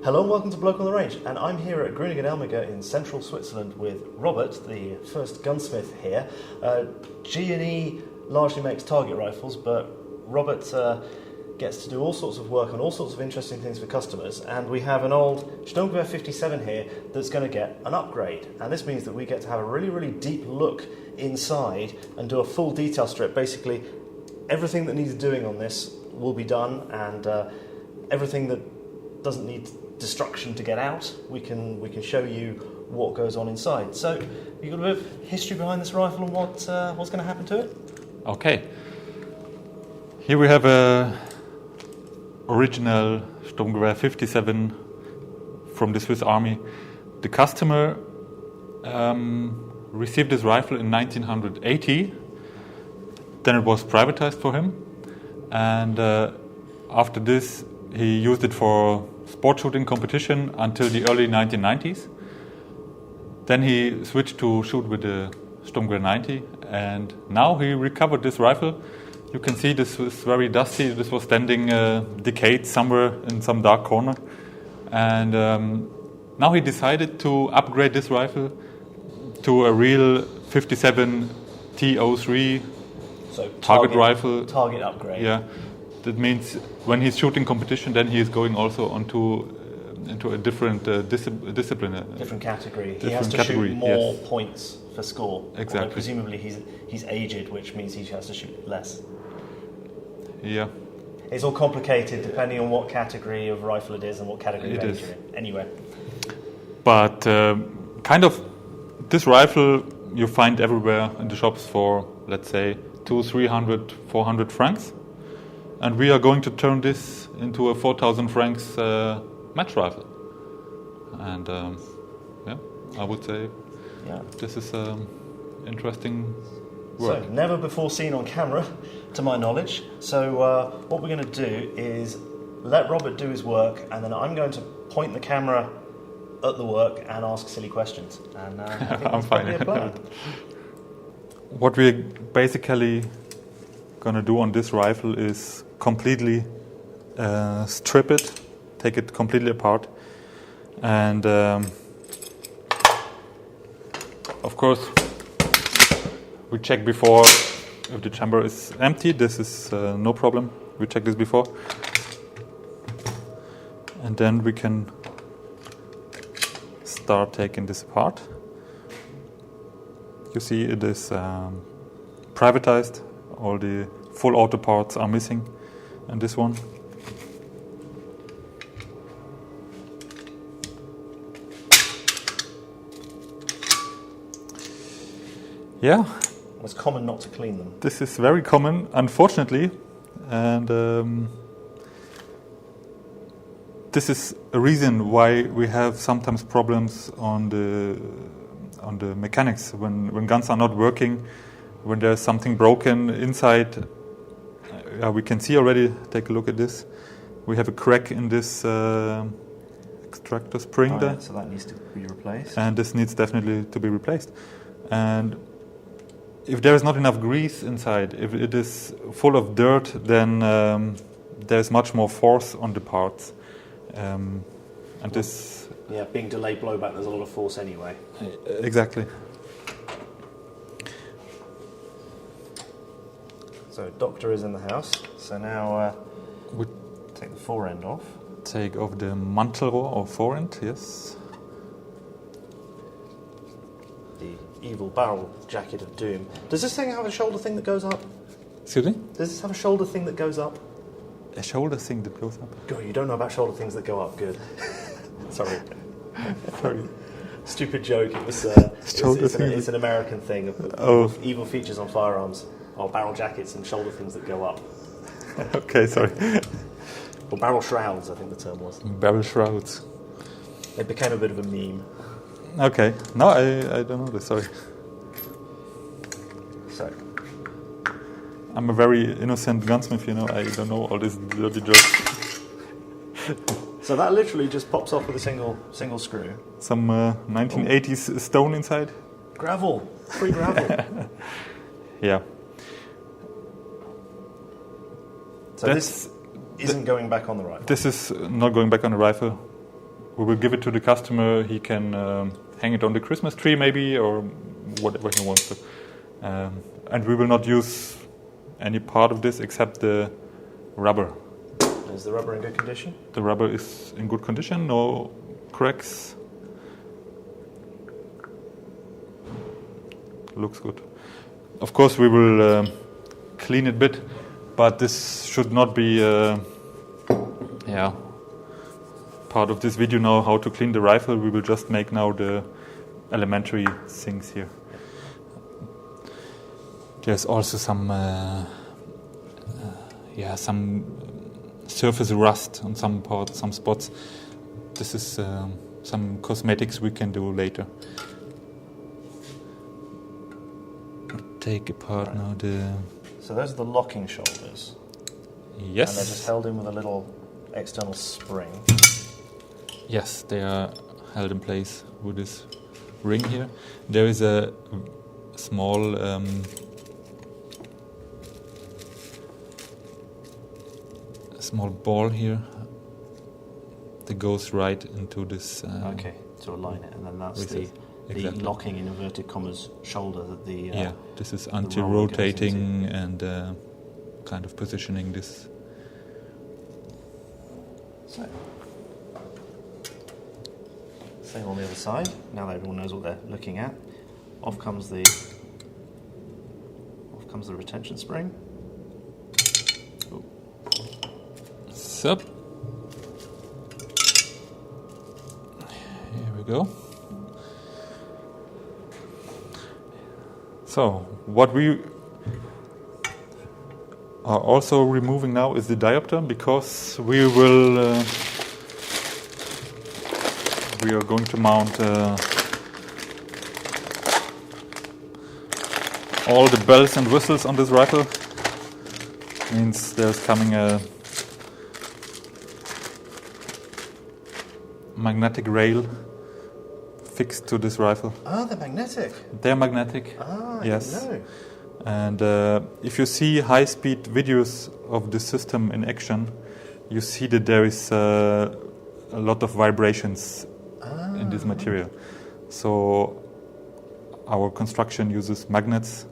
Hello and welcome to Bloke on the Range, and I'm here at Gruenig and Elmiger in central Switzerland with Robert, the first gunsmith here. G&E largely makes target rifles, but Robert gets to do all sorts of work on all sorts of interesting things for customers, and we have an old Sturmgewehr 57 here that's going to get an upgrade, and this means that we get to have a really deep look inside and do a full detail strip. Basically, everything that needs doing on this will be done, and everything that doesn't need destruction to get out, we can show you what goes on inside. So, you got a bit of history behind this rifle and what's going to happen to it? Okay. Here we have a original Sturmgewehr 57 from the Swiss Army. The customer received this rifle in 1980. Then it was privatized for him, and after this he used it for sport shooting competition until the early 1990s. Then he switched to shoot with the Sturmgewehr 90, and now he recovered this rifle. You can see this was very dusty. This was standing decayed somewhere in some dark corner, and now he decided to upgrade this rifle to a real 57 T03 target rifle. Target upgrade. Yeah. That means when he's shooting competition, then he is going also into a different discipline. Different category. Different he has to category, shoot more yes. points for score. Exactly. Although presumably he's aged, which means he has to shoot less. Yeah. It's all complicated depending on what category of rifle it is and what category of age you're in. Anyway. But kind of this rifle you find everywhere in the shops for, let's say, 200, 300, 400 francs. And we are going to turn this into a 4,000 francs match rifle. And I would say this is interesting work. So, never before seen on camera, to my knowledge. So what we're going to do is let Robert do his work, and then I'm going to point the camera at the work and ask silly questions. And I think I'm that's probably fine. a plan. What we're basically going to do on this rifle is completely strip it, take it completely apart, and of course we check before if the chamber is empty. This is no problem. We check this before, and then we can start taking this apart. You see it is privatized. All the full auto parts are missing, and this one. Yeah. It's common not to clean them. This is very common, unfortunately, and this is a reason why we have sometimes problems on the mechanics when guns are not working, when there's something broken inside. We can see already, take a look at this. We have a crack in this extractor spring there. So that needs to be replaced. And this needs definitely to be replaced. And if there is not enough grease inside, if it is full of dirt, then there's much more force on the parts. And this... Yeah, being delayed blowback, there's a lot of force anyway. Exactly. So Doctor is in the house. So now we take the fore end off. Take off the Mantelrohr or forend, yes. The evil barrel jacket of doom. Does this thing have a shoulder thing that goes up? Excuse me? Does this have a shoulder thing that goes up? A shoulder thing that goes up? God, you don't know about shoulder things that go up. Good. Sorry. Sorry. Stupid joke. It was. It's an American thing of evil features on firearms. Or barrel jackets and shoulder things that go up. Okay, sorry. Or barrel shrouds, I think the term was. Barrel shrouds. It became a bit of a meme. Okay. No, I don't know this, sorry. So. I'm a very innocent gunsmith, you know. I don't know all these dirty jokes. So that literally just pops off with a single screw. Some 1980s stone inside. Gravel. Free gravel. Yeah. So this isn't going back on the rifle? This is not going back on the rifle. we will give it to the customer. He can hang it on the Christmas tree maybe, or whatever he wants to. And we will not use any part of this except the rubber. Is the rubber in good condition? The rubber is in good condition, no cracks. Looks good. Of course we will clean it a bit, but this should not be part of this video now, how to clean the rifle. We will just make now the elementary things here. There's also some surface rust on some parts, some spots. This is some cosmetics we can do later. Take apart now the... So those are the locking shoulders. Yes. And they're just held in with a little external spring. Yes, they are held in place with this ring here. There is a small ball here that goes right into this. Okay, to align it, and then that's the exactly. locking in inverted commas shoulder that the. This is anti-rotating and kind of positioning this. So, same on the other side. Now that everyone knows what they're looking at, off comes the retention spring. Ooh. So, here we go. So, what we are also removing now is the diopter, because we are going to mount all the bells and whistles on this rifle. Means there's coming a magnetic rail fixed to this rifle. Ah, they're magnetic. They're magnetic. Ah, yes. I didn't know. And if you see high-speed videos of the system in action, you see that there is a lot of vibrations in this material. So our construction uses magnets,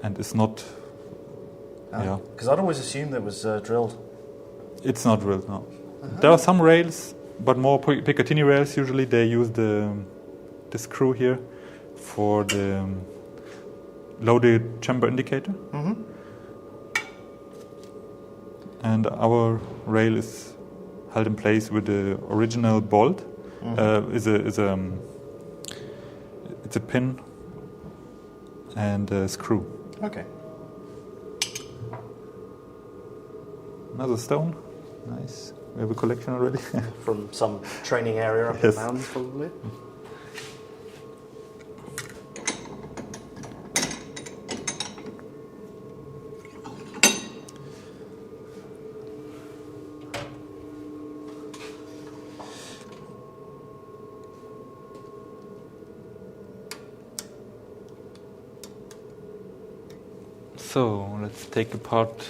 and it's not. Because I'd always assumed that was drilled. It's not drilled, no. There are some rails, but more Picatinny rails. Usually they use the screw here for the loaded chamber indicator. Mm-hmm. And our rail is held in place with the original bolt. Mm-hmm. It's a pin and a screw. Okay. Another stone. Nice. We have a collection already. From some training area up in the mountains, probably. So let's take apart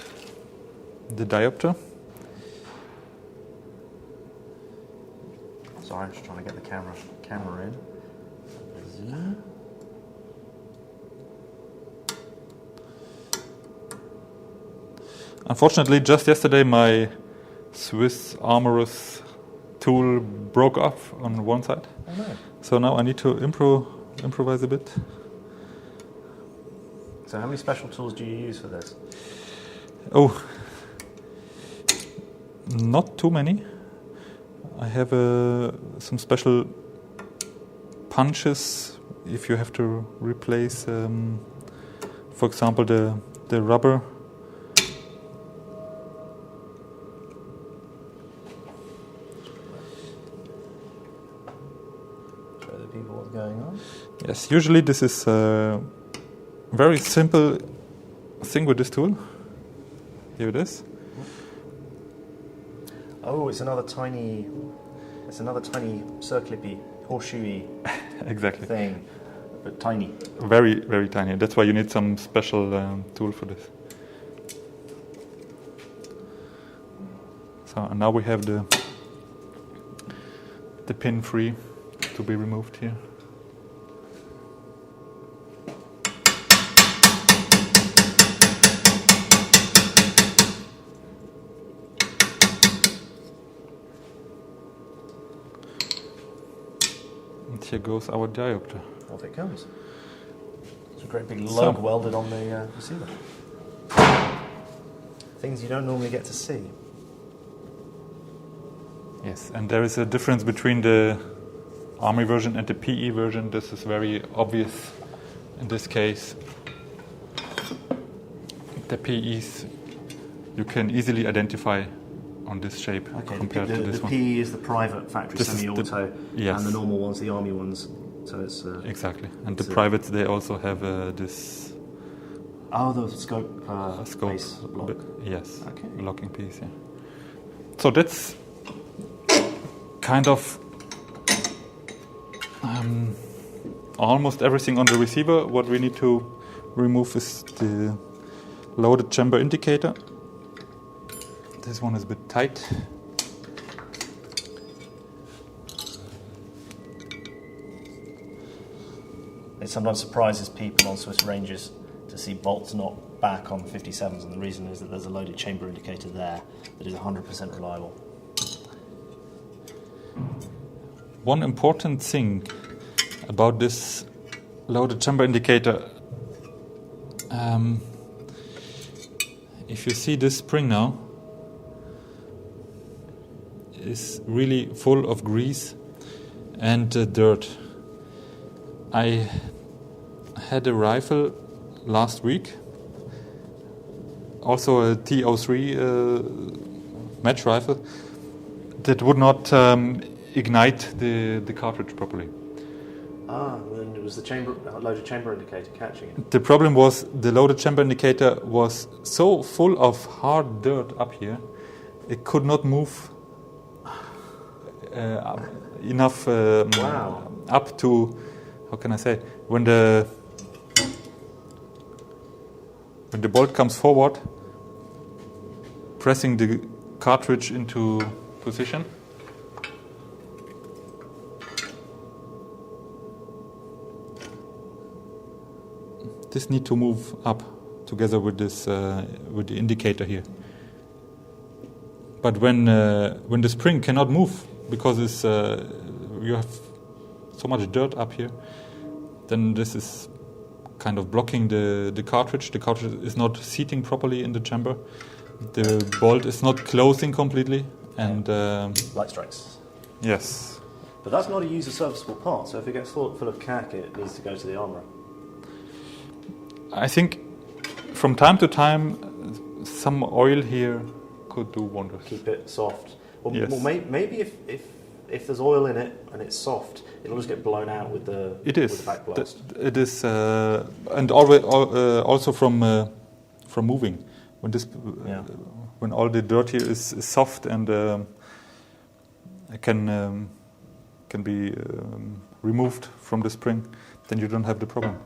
the diopter. Sorry, I'm just trying to get the camera in. Unfortunately, just yesterday my Swiss Army SIG tool broke off on one side. Oh no. So now I need to improvise a bit. So how many special tools do you use for this? Oh, not too many. I have some special punches if you have to replace, for example, the rubber. Show the people what's going on. Yes, usually this is very simple thing with this tool. Here it is. Oh, it's another tiny circlippy, horseshoey exactly thing, but tiny. Very, very tiny. That's why you need some special tool for this. So now we have the pin free to be removed here. And here goes our diopter. Off it comes. It's a great big lug welded on the receiver. Things you don't normally get to see. Yes, and there is a difference between the Army version and the PE version. This is very obvious in this case. The PEs you can easily identify on this shape compared to this the one. PE is the private factory semi-auto, yes. and the normal one's the Army ones. So it's exactly, and the privates they also have this. Oh, the scope base block. Yes, okay. Locking piece. Yeah. So that's kind of almost everything on the receiver. What we need to remove is the loaded chamber indicator. This one is a bit tight. It sometimes surprises people on Swiss Rangers to see bolts not back on 57s, and the reason is that there's a loaded chamber indicator there that is 100% reliable. One important thing about this loaded chamber indicator, if you see this spring now, is really full of grease and dirt. I had a rifle last week, also a T03 match rifle, that would not ignite the cartridge properly. Then it was the loaded chamber indicator catching it. The problem was the loaded chamber indicator was so full of hard dirt up here, it could not move enough up to, how can I say, when the bolt comes forward, pressing the cartridge into position. This need to move up together with this with the indicator here. But when the spring cannot move because it's you have so much dirt up here, then this is kind of blocking the cartridge. The cartridge is not seating properly in the chamber. The bolt is not closing completely, and light strikes. Yes. But that's not a user serviceable part. So if it gets full of cack, it needs to go to the armourer. I think from time to time some oil here could do wonders. Keep it soft. Well, yes. Well, maybe if there's oil in it and it's soft, it'll just get blown out with the It backblast. It is, and always, also from moving. When all the dirt here is soft and can be removed from the spring, then you don't have the problem.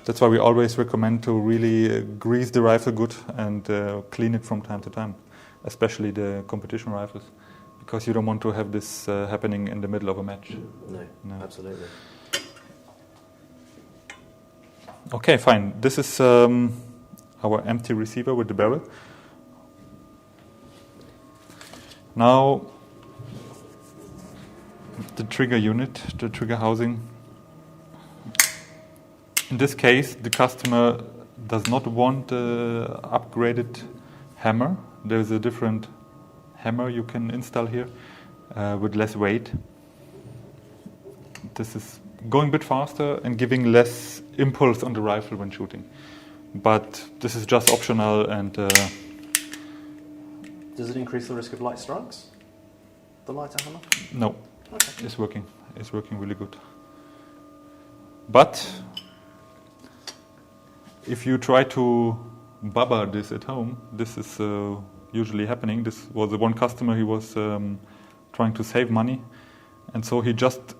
That's why we always recommend to really grease the rifle good and clean it from time to time, especially the competition rifles, because you don't want to have this happening in the middle of a match. No, absolutely. Okay, fine. This is our empty receiver with the barrel. Now, the trigger unit, the trigger housing. In this case, the customer does not want the upgraded hammer. There's a different hammer you can install here with less weight. This is going a bit faster and giving less impulse on the rifle when shooting. But this is just optional and... Does it increase the risk of light strikes? The lighter hammer? No. Okay. It's working. It's working really good. But if you try to bubba this at home, this is usually happening. This was the one customer, he was trying to save money, and so he just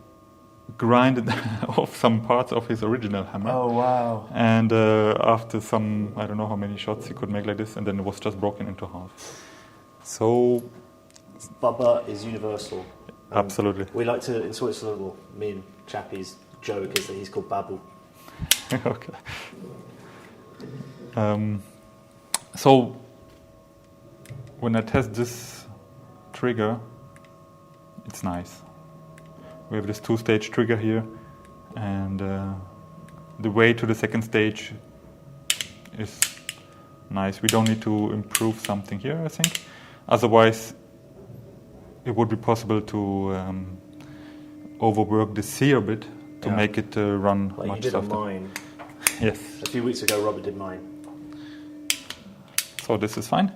grinded off some parts of his original hammer. Oh, wow. And after some, I don't know how many shots he could make like this, and then it was just broken into half. So... Bubba is universal. Absolutely. We like to, in Switzerland, well, me and Chappie's joke is that he's called Babu. Okay. So when I test this trigger, it's nice. We have this 2-stage trigger here, and the way to the second stage is nice. We don't need to improve something here, I think. Otherwise, it would be possible to overwork the C a bit to make it run like much you did softer. on mine. Yes. A few weeks ago, Robert did mine. So this is fine.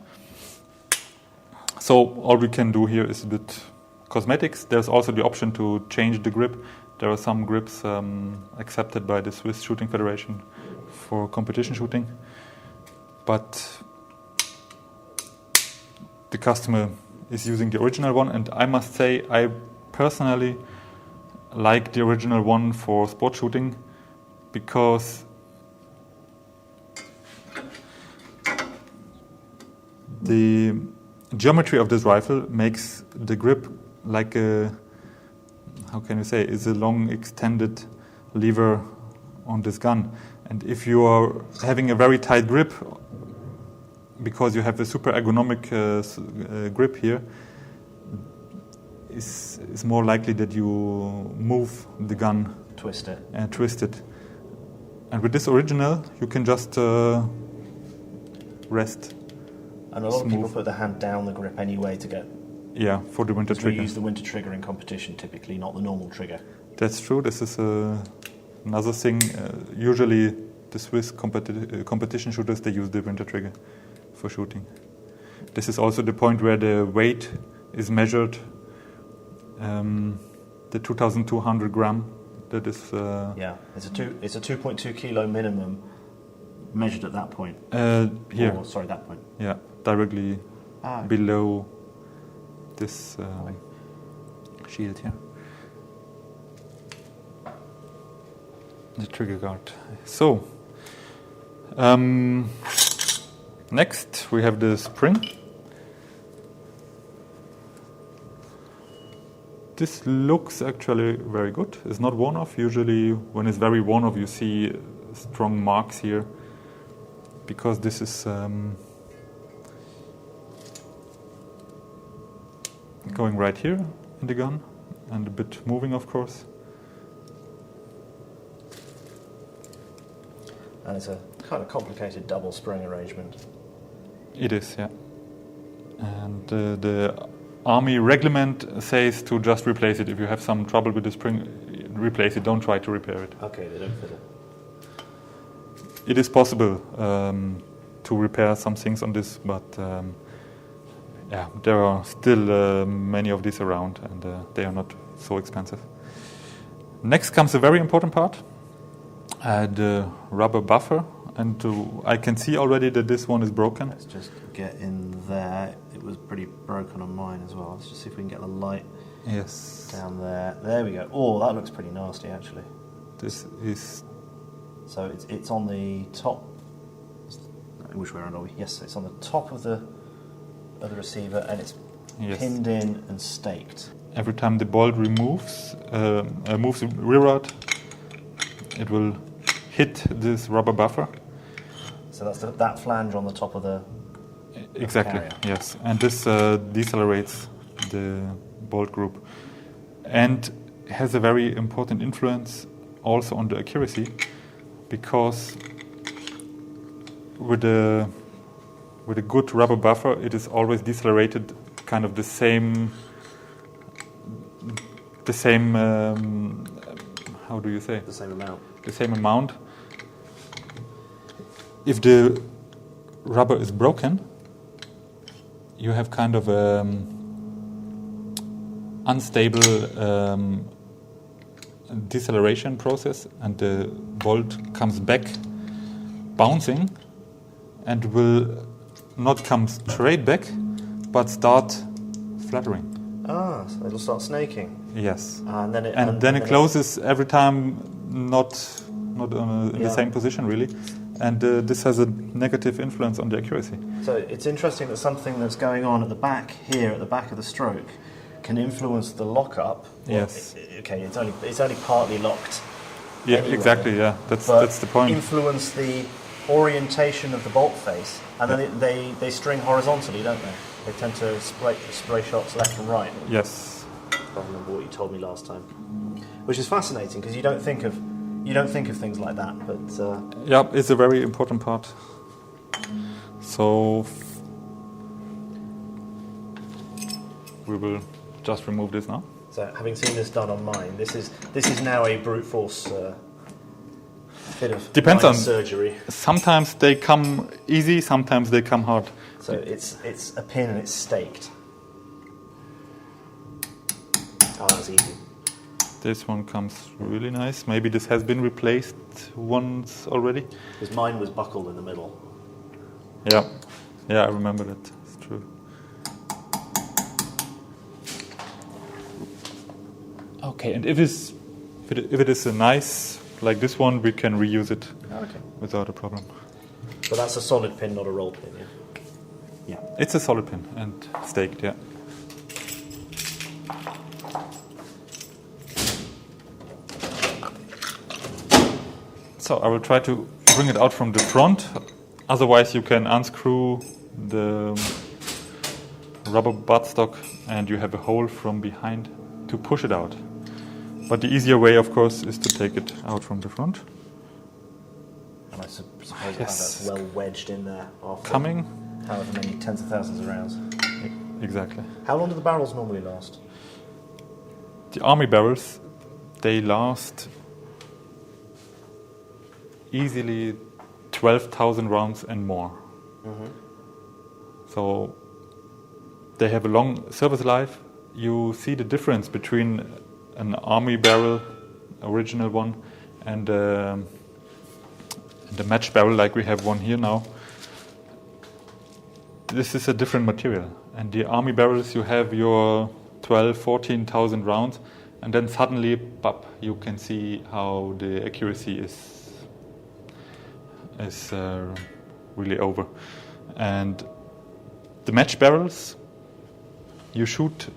So all we can do here is a bit cosmetics. There's also the option to change the grip. There are some grips accepted by the Swiss Shooting Federation for competition shooting. But the customer is using the original one, and I must say I personally like the original one for sport shooting because the geometry of this rifle makes the grip like a, how can you say, is a long extended lever on this gun. And if you are having a very tight grip, because you have a super ergonomic grip here, is more likely that you move the gun. Twist it. And twist it. And with this original, you can just rest. And a lot of Smooth. people put their hand down the grip anyway to get... Yeah, for the winter We trigger. use the winter trigger in competition typically, not the normal trigger. That's true. This is another thing. Usually the Swiss competition shooters, they use the winter trigger for shooting. This is also the point where the weight is measured. The 2,200 gram. That is. Yeah, it's a 2.2 kilo minimum measured at that point. Here. Or, sorry, that point. Yeah, directly below this shield here. The trigger guard. So, next we have the spring. This looks actually very good. It's not worn off. Usually when it's very worn off you see strong marks here, because this is going right here in the gun and a bit moving, of course. And it's a kind of complicated double spring arrangement. It is, yeah. And the Army reglement says to just replace it. If you have some trouble with the spring, replace it. Don't try to repair it. Okay, they don't fiddle. It is possible to repair some things on this, but yeah, there are still many of these around, and they are not so expensive. Next comes a very important part, the rubber buffer, and I can see already that this one is broken. Let's just get in there. It was pretty broken on mine as well. Let's just see if we can get the light down there. There we go. Oh, that looks pretty nasty, actually. This is... So it's on the top... Which way around are we? Yes, it's on the top of the receiver, and it's pinned in and staked. Every time the bolt moves the rear rod, it will hit this rubber buffer. So that's that flange on the top of the Exactly, carrier. yes. And this decelerates the bolt group. And has a very important influence also on the accuracy, because with a good rubber buffer, it is always decelerated kind of the same how do you say? The same amount. The same amount. If the rubber is broken, you have kind of unstable deceleration process, and the bolt comes back bouncing and will not come straight back, but start fluttering. Ah, so it'll start snaking. Yes. And then it closes every time, not in the same position really, and this has a negative influence on the accuracy. So it's interesting that something that's going on at the back here, at the back of the stroke, can influence the lockup. Well, Yes. Okay, it's only partly locked. Yeah, anyway, exactly. Yeah, but that's the point. Influence the orientation of the bolt face, and then they string horizontally, don't they? They tend to spray shots left and right. Yes. I remember what you told me last time, which is fascinating because you don't think of things like that. But yeah, it's a very important part. So we will just remove this now. So, having seen this done on mine, this is now a brute force bit of Depends on surgery. Sometimes they come easy, sometimes they come hard. So it's a pin and it's staked. Oh, that's easy. This one comes really nice. Maybe this has been replaced once already. Because mine was buckled in the middle. Yeah, I remember that. It's true. Okay, and if it is a nice like this one, we can reuse it without a problem. But that's a solid pin, not a roll pin, yeah? Yeah, it's a solid pin and staked, yeah. So I will try to bring it out from the front. Otherwise, you can unscrew the rubber buttstock and you have a hole from behind to push it out. But the easier way, of course, is to take it out from the front. And I suppose that's well wedged in there after coming. However many tens of thousands of rounds. Exactly. How long do the barrels normally last? The army barrels, they last easily 12,000 rounds and more. Mm-hmm. So they have a long service life. You see the difference between an army barrel, original one, and the match barrel like we have one here now. This is a different material. And the army barrels, you have your 12, 14,000 rounds, and then suddenly, pop, you can see how the accuracy is really over. And the match barrels, you shoot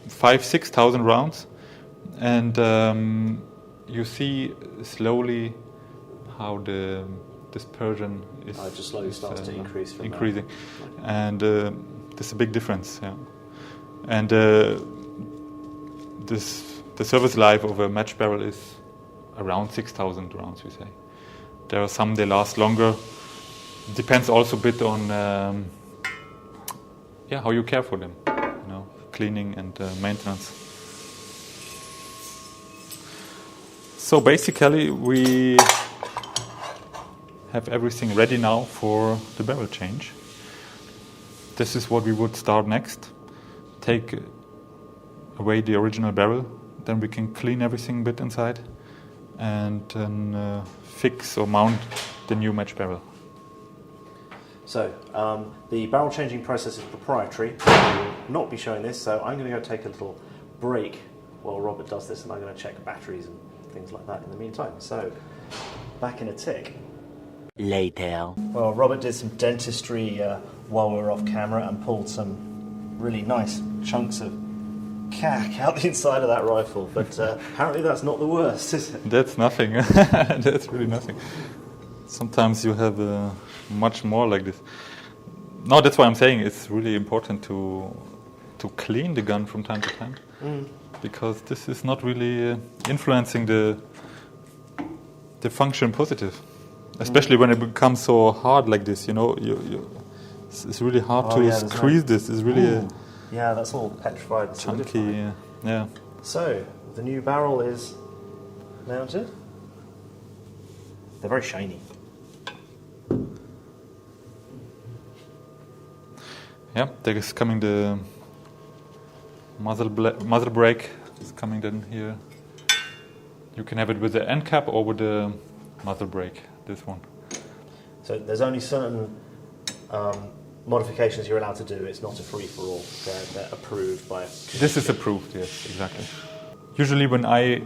5,000, 6,000 rounds, and you see slowly how the dispersion is just slowly starts to increase from increasing, and there's a big difference. Yeah, and the service life of a match barrel is around 6,000 rounds. We say there are some they last longer. Depends also a bit on how you care for them, cleaning and maintenance. So basically we have everything ready now for the barrel change. This is what we would start next. Take away the original barrel, then we can clean everything a bit inside and then fix or mount the new match barrel. So, the barrel changing process is proprietary. I will not be showing this, so I'm going to go take a little break while Robert does this, and I'm going to check batteries and things like that in the meantime. So, back in a tick. Later. Well, Robert did some dentistry while we were off camera and pulled some really nice chunks of cack out the inside of that rifle, but apparently that's not the worst, is it? That's nothing. That's really nothing. Sometimes you have much more like this. No, that's why I'm saying it's really important to clean the gun from time to time, because this is not really influencing the function positive. Especially when it becomes so hard like this, it's really hard to squeeze this. It's really yeah, that's all petrified, chunky. Yeah. So the new barrel is mounted. They're very shiny. Yeah, there is coming the muzzle brake is coming then here. You can have it with the end cap or with the muzzle brake. This one. So there's only certain modifications you're allowed to do. It's not a free-for-all. They're approved by... This is approved, yes, exactly. Usually when I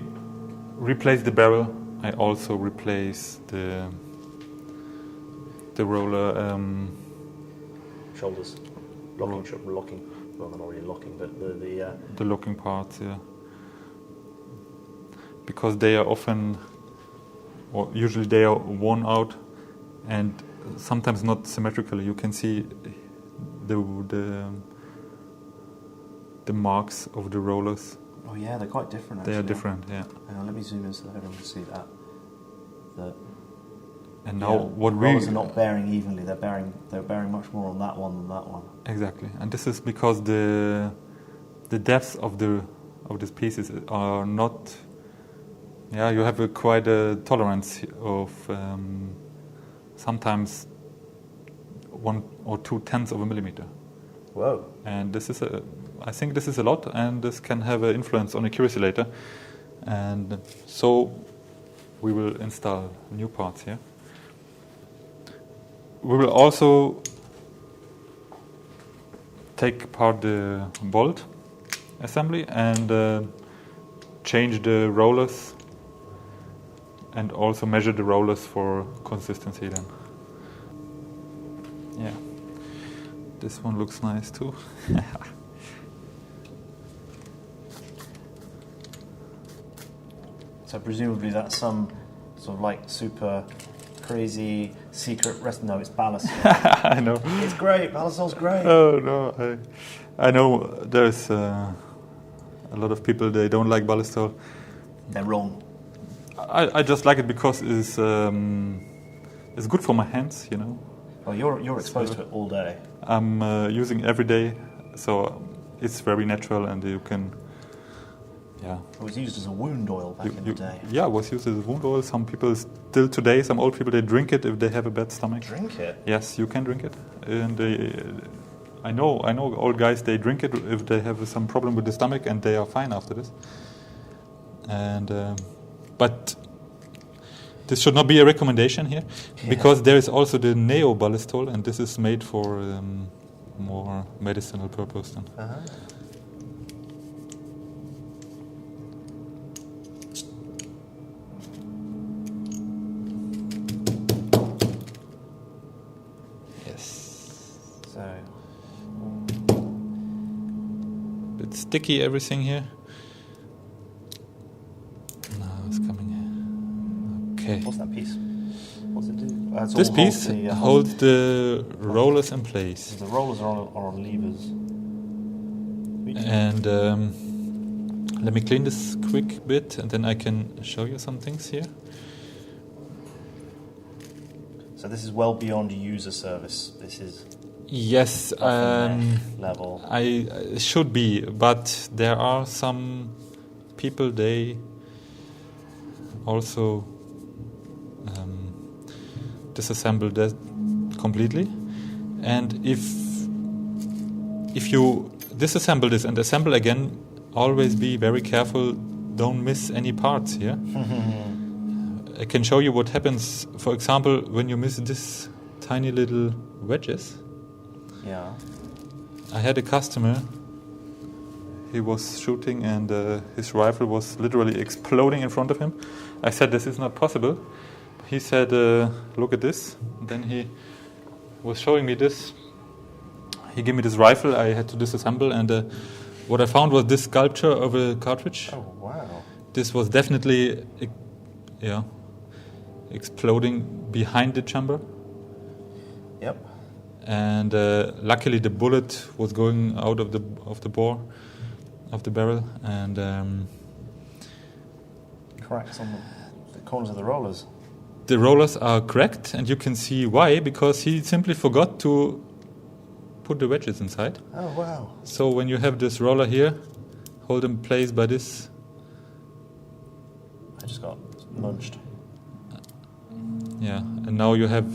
replace the barrel, I also replace the roller... Shoulders. Locking. well, they're not really locking, but the locking parts, yeah. Because they are often, or usually they are worn out, and sometimes not symmetrically. You can see the marks of the rollers. Oh yeah, they're quite different. They Actually. are different, yeah. Hang on, let me zoom in so that everyone can see that. And now what the rollers are not bearing evenly. They're bearing much more on that one than that one. Exactly, and this is because the depths of these pieces are not. Yeah, you have quite a tolerance of sometimes 1 or 2/10 of a millimeter. Whoa! And I think this is a lot, and this can have an influence on accuracy later. And so we will install new parts here. We will also take apart the bolt assembly and change the rollers, and also measure the rollers for consistency then. Yeah, this one looks nice too. So presumably that's some sort of like super crazy secret rest. No, it's ballast. I know. It's great. Ballassol's great. Oh no, I know there's a lot of people, they don't like ballastol. They're wrong. I just like it because it's good for my hands, you know. Well, you're exposed to it all day. I'm using it every day, so it's very natural, and you can. Yeah. It was used as a wound oil back in the day. Yeah, it was used as a wound oil. Some people still today, some old people, they drink it if they have a bad stomach. Drink it? Yes, you can drink it. And I know old guys, they drink it if they have some problem with the stomach, and they are fine after this. And but this should not be a recommendation here, because there is also the neoballastol, and this is made for more medicinal purpose then. Uh-huh. It's sticky, everything here. Now it's coming. Okay. What's that piece? What's it do? This piece holds the rollers in place. The rollers are on levers. And let me clean this quick bit, and then I can show you some things here. So this is well beyond user service. This is. Yes, level. I should be, but there are some people, they also disassemble that completely. And if you disassemble this and assemble again, always be very careful, don't miss any parts here. I can show you what happens, for example, when you miss this tiny little wedges. Yeah. I had a customer, he was shooting, and his rifle was literally exploding in front of him. I said, this is not possible. He said, look at this. And then he was showing me this. He gave me this rifle, I had to disassemble, and what I found was this sculpture of a cartridge. Oh, wow. This was definitely exploding behind the chamber. Yep. And luckily the bullet was going out of the bore, of the barrel, and cracks on the corners of the rollers. The rollers are cracked, and you can see why, because he simply forgot to put the wedges inside. Oh wow. So when you have this roller here, hold in place by this. I just got munched. Yeah, and now you have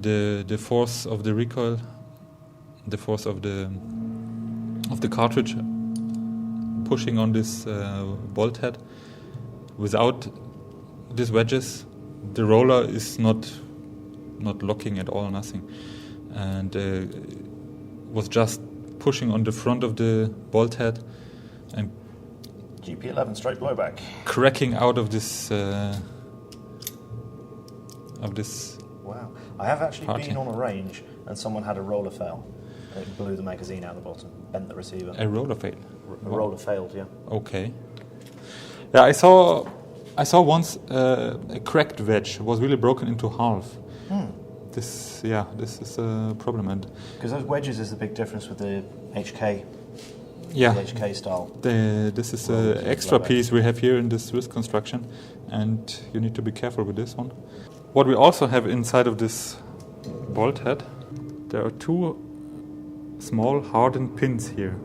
the force of the recoil, the force of the cartridge pushing on this bolt head. Without these wedges, the roller is not locking at all, nothing, and was just pushing on the front of the bolt head and GP11 straight blowback, cracking out of this Wow. I have actually Party. been on a range and someone had a roller fail. It blew the magazine out the bottom, bent the receiver. A roller fail. A roller failed, yeah. Okay. Yeah, I saw once a cracked wedge was really broken into half. This is a problem, and because those wedges is the big difference with the HK. yeah, The HK style. this is an extra piece we have here in this Swiss construction, and you need to be careful with this one. What we also have inside of this bolt head, there are two small hardened pins here.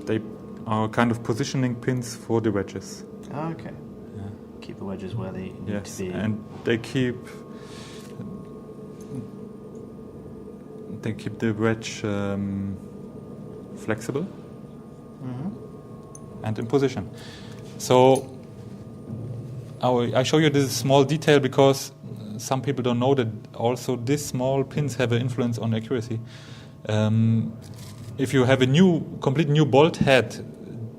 They are kind of positioning pins for the wedges. Oh, okay. Yeah. Keep the wedges where they need to be. And they keep the wedge flexible and in position. So I show you this small detail because some people don't know that also these small pins have an influence on accuracy. If you have a complete new bolt head,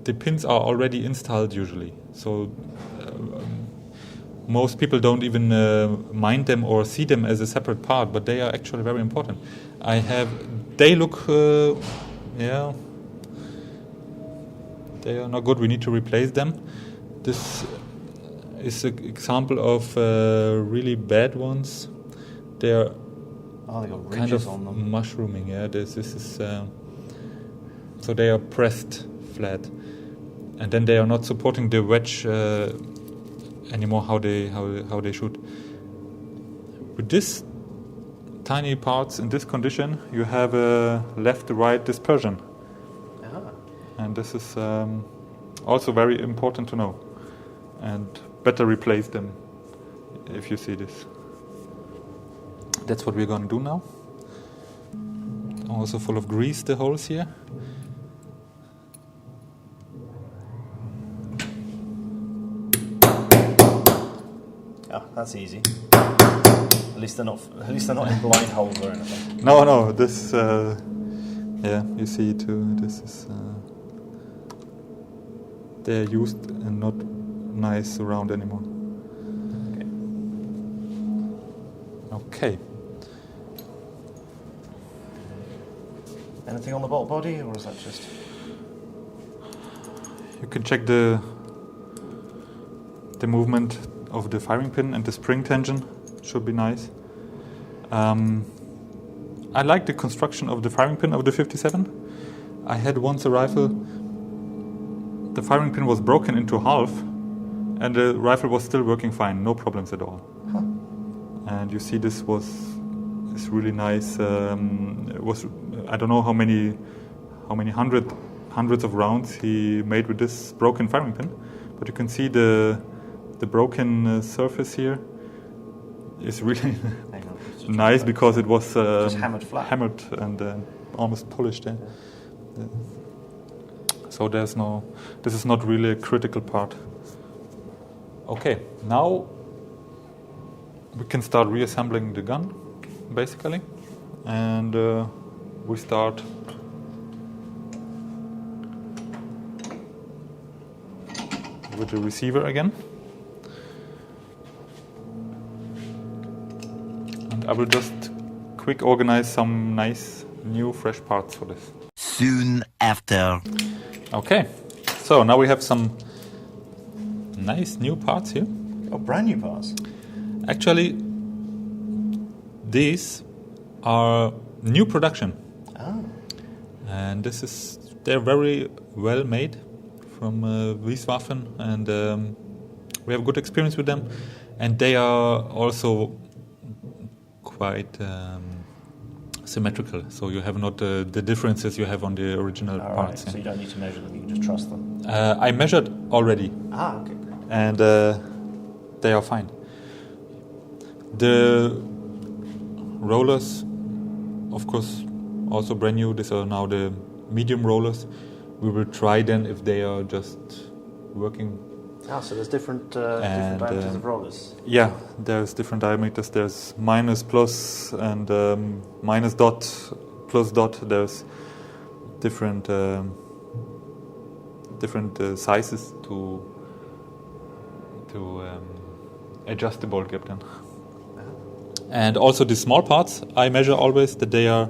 the pins are already installed usually. So most people don't even mind them or see them as a separate part, but they are actually very important. They look, they are not good. We need to replace them. This is an example of really bad ones. They are they got kind ridges of on them. mushrooming. Yeah, this is so they are pressed flat, and then they are not supporting the wedge anymore how they should. With this tiny parts in this condition, you have a left-right dispersion, and this is also very important to know. And better replace them if you see this. That's what we're going to do now. Also full of grease, the holes here. Yeah, that's easy. At least they're not in blind holes or anything. No, this you see too. This is they're used and not nice around anymore. Okay. Anything on the bolt body, or is that just? You can check the movement of the firing pin and the spring tension. Should be nice. I like the construction of the firing pin of the 57. I had once a rifle. The firing pin was broken into half, and the rifle was still working fine, no problems at all. Huh. And you see, this is really nice. It was, I don't know how many hundreds of rounds he made with this broken firing pin, but you can see the broken surface here is really nice because it was just hammered flat, hammered and almost polished. So this is not really a critical part. Okay, now we can start reassembling the gun, basically, and we start with the receiver again. And I will just quick organize some nice new fresh parts for this. Soon after. Okay, so now we have some nice new parts here. Oh, brand new parts. Actually, these are new production. Oh. And they're very well made from Wieswaffen, and we have good experience with them. And they are also quite symmetrical, so you have not the differences you have on the original parts. Right. So you don't need to measure them, you can just trust them. I measured already. Okay. And they are fine. The rollers, of course, also brand new. These are now the medium rollers. We will try then if they are just working. So there's different diameters of rollers. Yeah, there's different diameters. There's minus, plus, and minus dot, plus dot. There's different sizes to adjust the bolt gap then. And also the small parts, I measure always that they are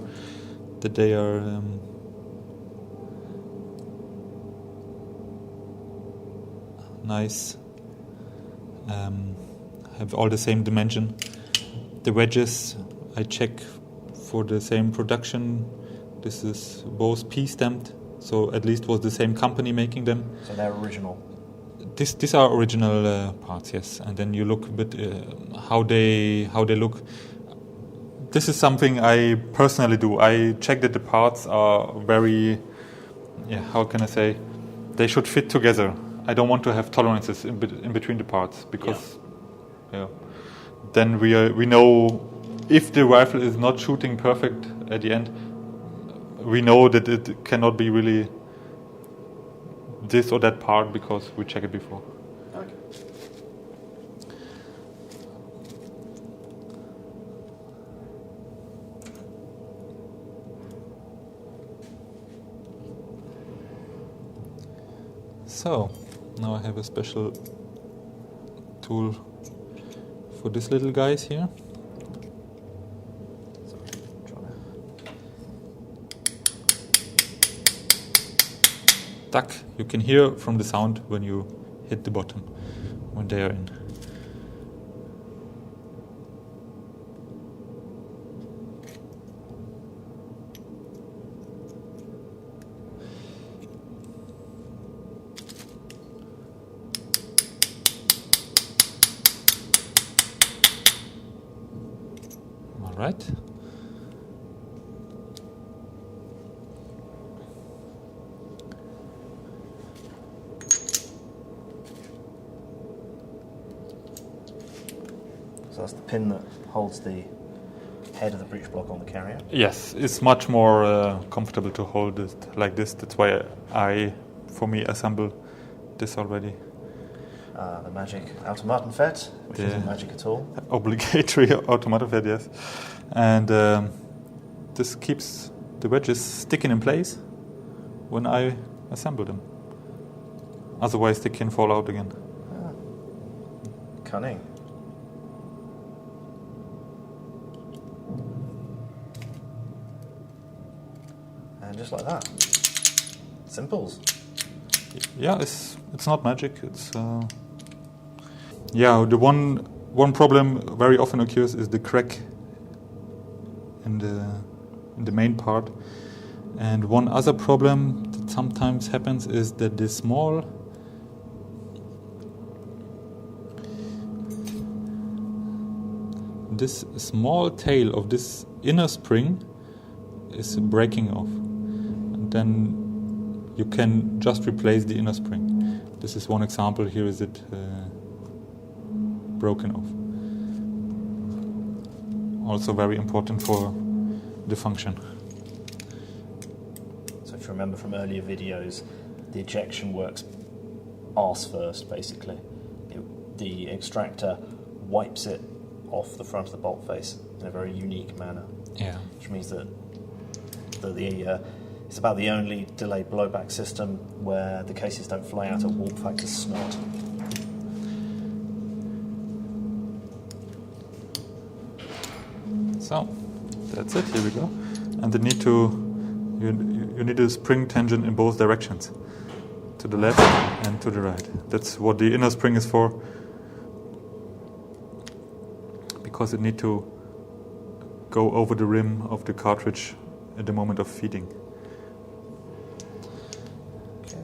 nice, have all the same dimension. The wedges I check for the same production. This is both P stamped, so at least was the same company making them. So they're original. These are original parts, yes. And then you look a bit how they look. This is something I personally do. I check that the parts are very, how can I say? They should fit together. I don't want to have tolerances in between the parts because, then we know if the rifle is not shooting perfect at the end, we know that it cannot be really this or that part because we check it before. Okay. So, now I have a special tool for these little guys here. Tuck. You can hear from the sound when you hit the bottom, when they are in. All right. So that's the pin that holds the head of the breech block on the carrier? Yes, it's much more comfortable to hold it like this. That's why for me, assemble this already. The magic Automatenfett, which isn't magic at all. Obligatory Automatenfett, yes. And this keeps the wedges sticking in place when I assemble them. Otherwise, they can fall out again. Ah. Cunning. And just like that. Simples. Yeah, it's not magic. It's the one problem very often occurs is the crack in the main part, and one other problem that sometimes happens is that the small tail of this inner spring is breaking off, and then you can just replace the inner spring. This is one example. Here is it broken off. Also very important for the function. So if you remember from earlier videos, the ejection works arse first, basically. The extractor wipes it off the front of the bolt face in a very unique manner. Yeah. Which means that it's about the only delayed blowback system where the cases don't fly out at warp factor snot. So that's it. Here we go. And you need a spring tension in both directions, to the left and to the right. That's what the inner spring is for, because it needs to go over the rim of the cartridge at the moment of feeding. Okay.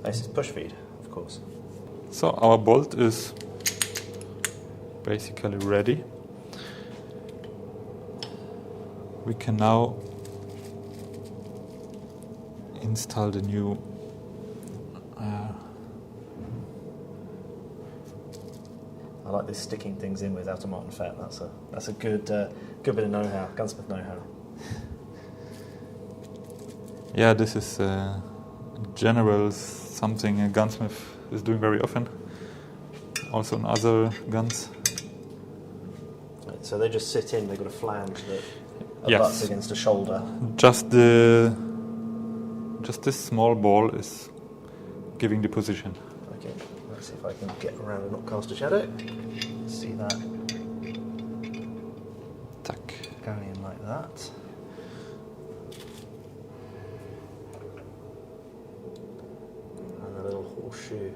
This is push feed, of course. So our bolt is basically ready. We can now install the new I like this sticking things in with Automatenfett. That's a good bit of know-how, gunsmith know-how. Yeah, this is general something a gunsmith is doing very often. Also in other guns. Right, so they just sit in. They've got a flange that Yes. butts against a shoulder. Just this small ball is giving the position. Okay, let's see if I can get around and not cast a shadow. Let's See that Tack. going in like that. And a little horseshoe.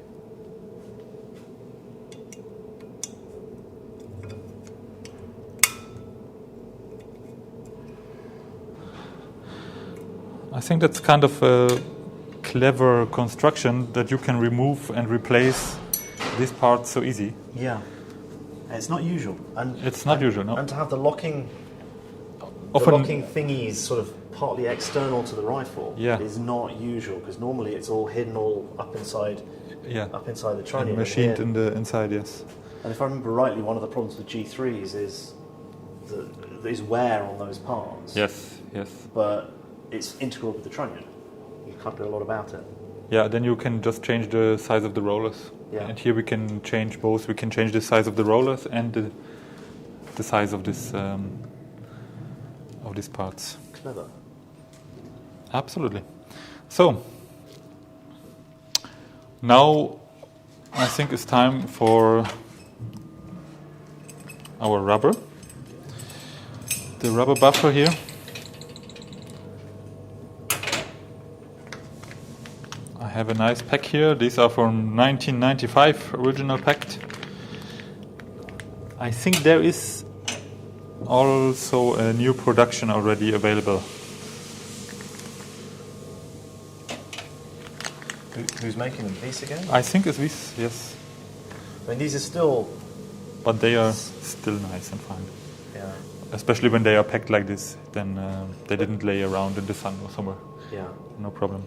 I think that's kind of a clever construction that you can remove and replace these parts so easy. Yeah, it's not usual. And It's not usual, no. And to have the locking Often, thingies sort of partly external to the rifle is not usual, because normally it's all hidden all up inside the trunnion. and machined in the inside, yes. And if I remember rightly, one of the problems with G3s is wear on those parts. Yes. But it's integral with the trunnion. You can't do a lot about it. Yeah, then you can just change the size of the rollers. Yeah. And here we can change both. We can change the size of the rollers and the size of this of these parts. Clever. Absolutely. So now I think it's time for our rubber. The rubber buffer here. I have a nice pack here. These are from 1995, original packed. I think there is also a new production already available. Who's making them? These again? I think it's this, yes. I mean, these are still... But they are still nice and fine. Yeah. Especially when they are packed like this, then they didn't lay around in the sun or somewhere. Yeah. No problem.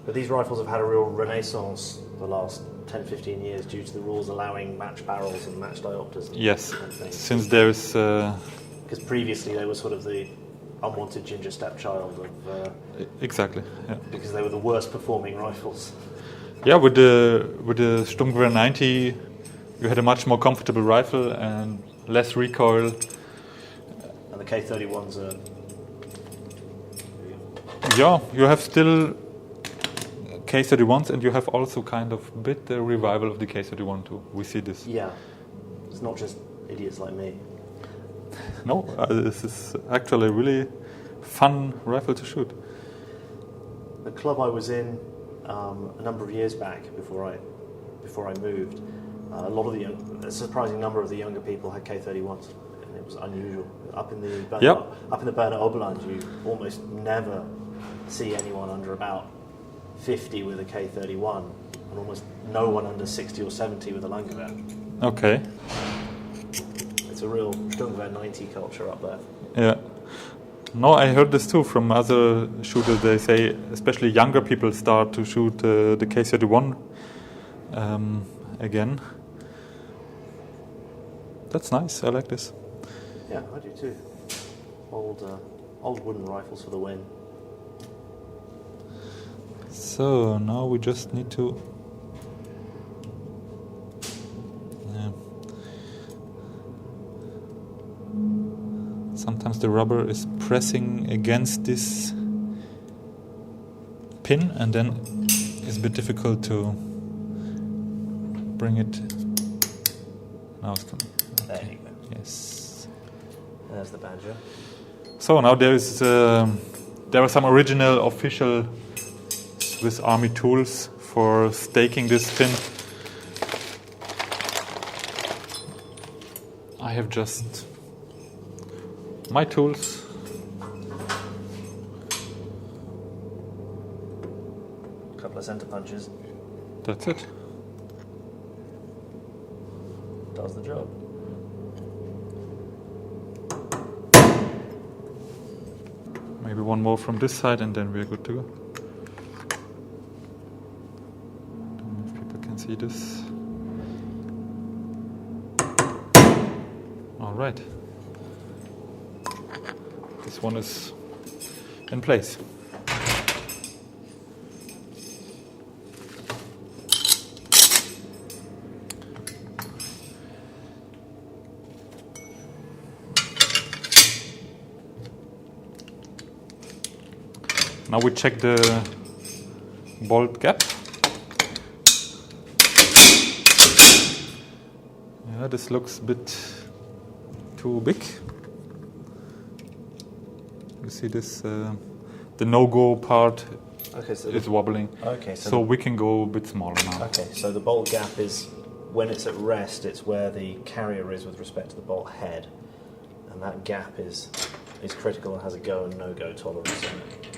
But these rifles have had a real renaissance the last 10, 15 years due to the rules allowing match barrels and match diopters. Yes, and things. since there is... Because previously they were sort of the unwanted ginger stepchild of... exactly, yeah. Because they were the worst performing rifles. Yeah, with the Sturmgewehr 90, you had a much more comfortable rifle and less recoil. And the K31s are... Yeah, you have still K31s, and you have also kind of a bit the revival of the K31 too. We see this. Yeah, it's not just idiots like me. No, this is actually a really fun rifle to shoot. The club I was in a number of years back, before I moved, a lot of a surprising number of the younger people had K31s, and it was unusual. Up in the Berner Oberland, you almost never see anyone under about 50 with a K31, and almost no one under 60 or 70 with a Langgewehr. Okay. It's a real Sturmgewehr 90 culture up there. Yeah. No, I heard this too from other shooters. They say especially younger people start to shoot the K31 again. That's nice. I like this. Yeah, I do too. Old wooden rifles for the win. So now we just need to... Yeah. Sometimes the rubber is pressing against this pin, and then it's a bit difficult to bring it. Now it's coming. There you go. Yes. There's the banjo. So now there are some original official Swiss Army tools for staking this pin. I have just my tools. A couple of center punches. That's it. Does the job. Maybe one more from this side, and then we're good to go. Don't know if people can see this. All right. This one is in place. Now we check the bolt gap. Yeah, this looks a bit too big. You see this, the no-go part is wobbling. Okay, so we can go a bit smaller now. Okay, so the bolt gap is, when it's at rest, it's where the carrier is with respect to the bolt head. And that gap is critical and has a go and no-go tolerance on it.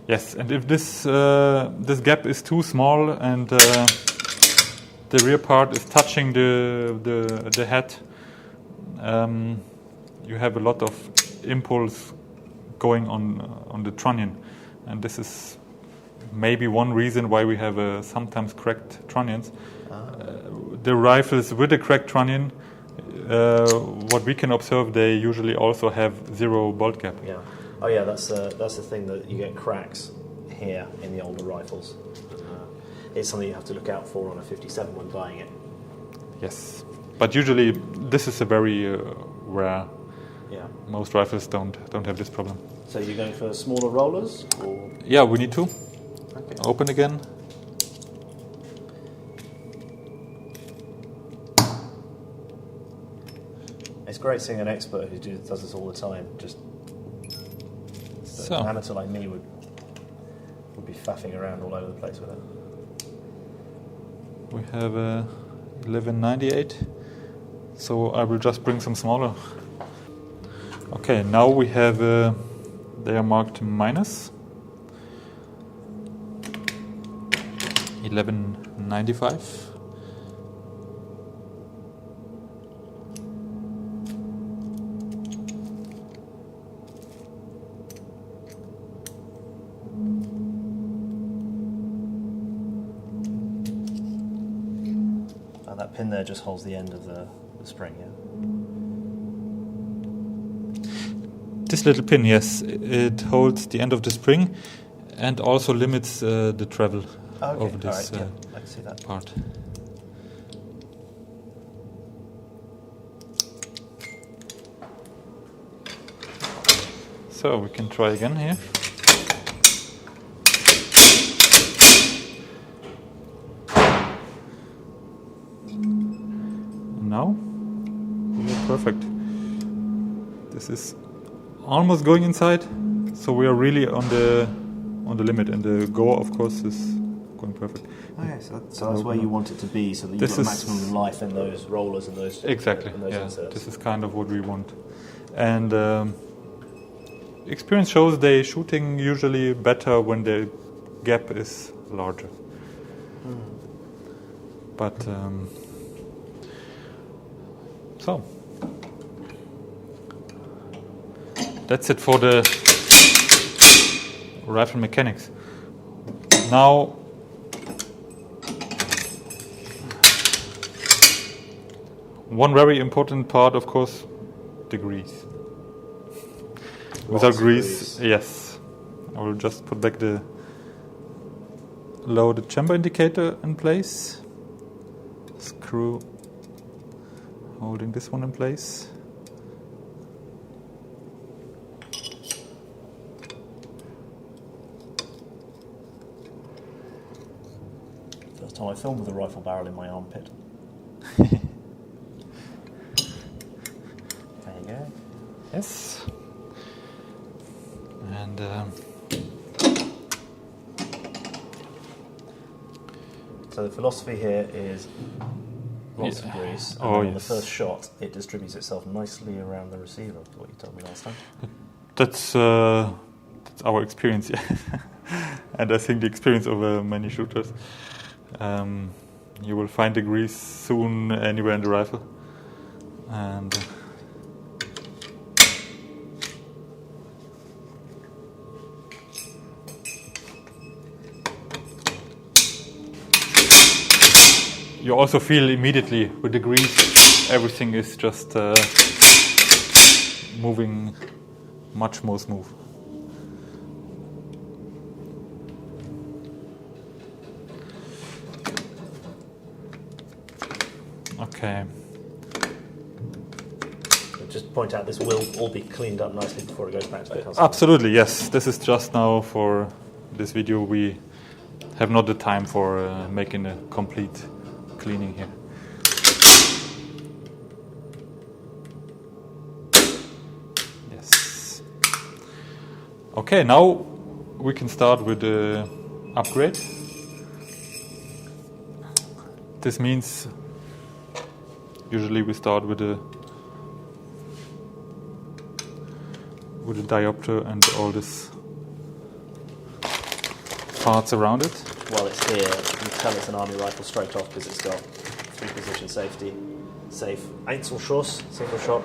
Yes, and if this gap is too small and the rear part is touching the head, you have a lot of impulse going on the trunnion, and this is maybe one reason why we have sometimes cracked trunnions. The rifles with a cracked trunnion, what we can observe, they usually also have zero bolt gap. Yeah. Oh yeah, that's the thing, that you get cracks here in the older rifles. It's something you have to look out for on a 57 when buying it. Yes, but usually this is a very rare. Yeah. Most rifles don't have this problem. So you're going for smaller rollers, or? Yeah, we need to. Okay. Open again. It's great seeing an expert who does this all the time. Just an amateur like me would be faffing around all over the place with it. We have 1198, so I will just bring some smaller. Okay, now we have, they are marked minus. 1195. And that pin there just holds the end of the spring, yeah? This little pin, yes, it holds the end of the spring and also limits the travel of this right, I can see that part. So we can try again here. And now, yeah, perfect. This is almost going inside, so we are really on the limit, and the go, of course, is going perfect. Okay, so that's where you want it to be, so that you've got maximum life in those rollers and those. Exactly. In those inserts. This is kind of what we want, and experience shows they shooting usually better when the gap is larger. But so. That's it for the rifle mechanics. Now, one very important part, of course, the grease. Without grease, yes. I will just put back the loaded chamber indicator in place. Screw holding this one in place. First time I filmed with a rifle barrel in my armpit. There you go. Yes. And so the philosophy here is lots of grease. And on the first shot, it distributes itself nicely around the receiver. What you told me last time. That's our experience, yeah. And I think the experience of many shooters. You will find the grease soon anywhere in the rifle. And you also feel immediately with the grease, everything is just moving much more smooth. Okay. Just point out, this will all be cleaned up nicely before it goes back to the customer. Absolutely, yes. This is just now for this video. We have not the time for making a complete cleaning here. Okay, now we can start with the upgrade. This means usually we start with the diopter and all this parts around it. While it's here, you can tell it's an army rifle straight off because it's got 3-position safety, safe Einzelschuss, single shot,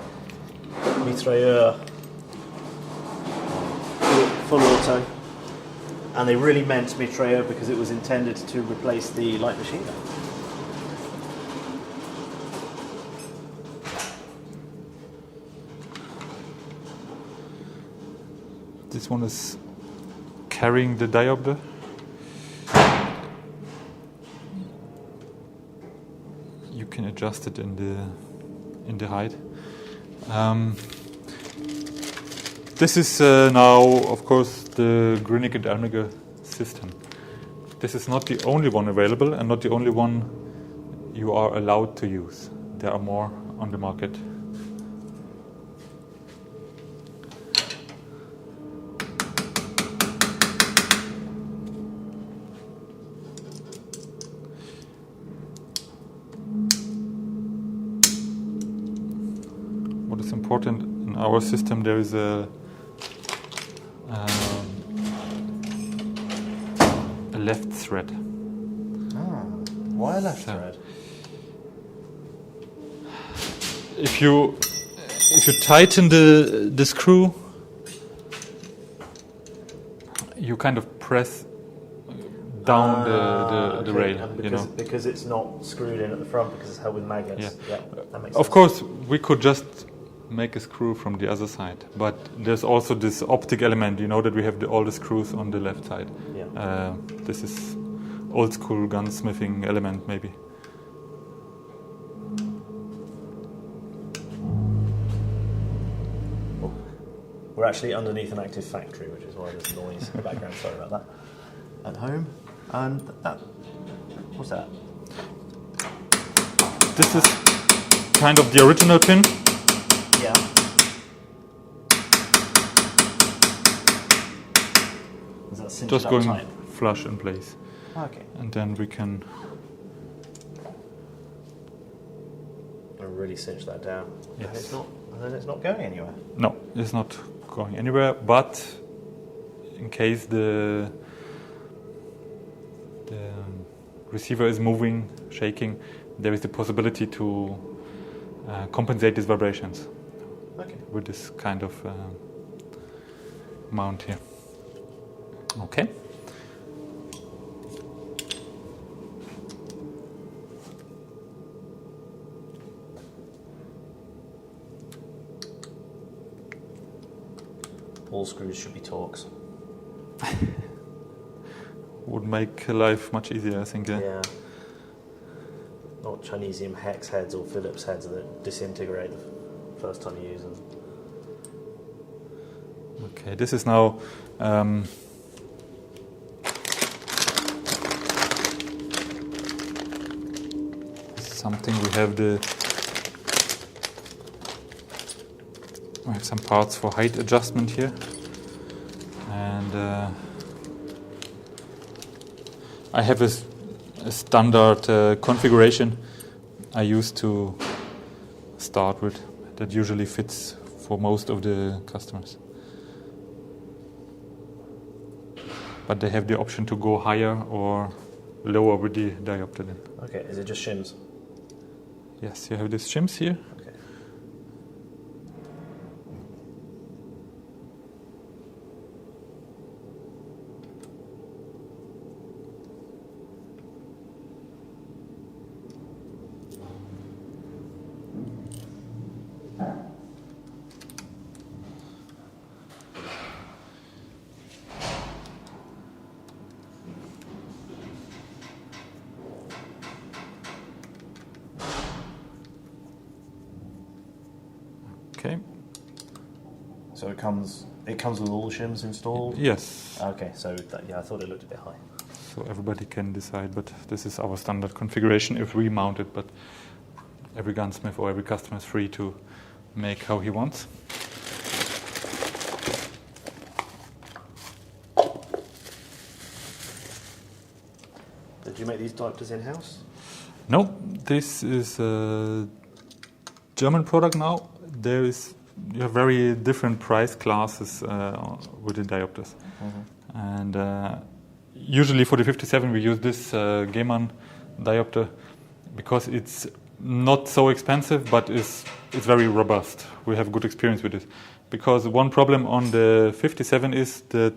mitrailleur, full auto, and they really meant mitrailleur because it was intended to replace the light machine gun. This one is carrying the diopter. You can adjust it in the height. This is now, of course, the Gruenig and Elmiger system. This is not the only one available and not the only one you are allowed to use. There are more on the market. What is important in our system, there is a left thread. Why a left thread? If you tighten the screw, you kind of press down the rail. And because it's not screwed in at the front because it's held with magnets. Yeah. That makes sense. Of course, we could just make a screw from the other side, but there's also this optic element. You know that we have all the screws on the left side. Yeah. This is old school gunsmithing element, maybe. We're actually underneath an active factory, which is why there's noise in the background. Sorry about that. At home, and that. What's that? This is kind of the original pin. Yeah. Is that cinched Just up going tight? flush in place. Okay. And then we can. I really cinch that down. Yes. And then it's not going anywhere. No, it's not going anywhere. But in case the receiver is moving, shaking, there is the possibility to compensate these vibrations. Okay. With this kind of mount here. Okay. All screws should be Torx. Would make life much easier, I think. Yeah. Not Chinesium hex heads or Phillips heads that disintegrate the first time you use them. Okay, this is now something we have some parts for height adjustment here, and I have a standard configuration I used to start with that usually fits for most of the customers. But they have the option to go higher or lower with the diopter then. Okay, is it just shims? Yes, you have these shims here. Okay. Okay. So it comes with all the shims installed? Yes. Okay, so I thought it looked a bit high. So everybody can decide, but this is our standard configuration if we mount it, but every gunsmith or every customer is free to make how he wants. make these diopters in-house? No, this is a German product now. You have very different price classes within diopters. And usually for the 57 we use this Geman diopter because it's not so expensive, but it's very robust. We have good experience with it. Because one problem on the 57 is that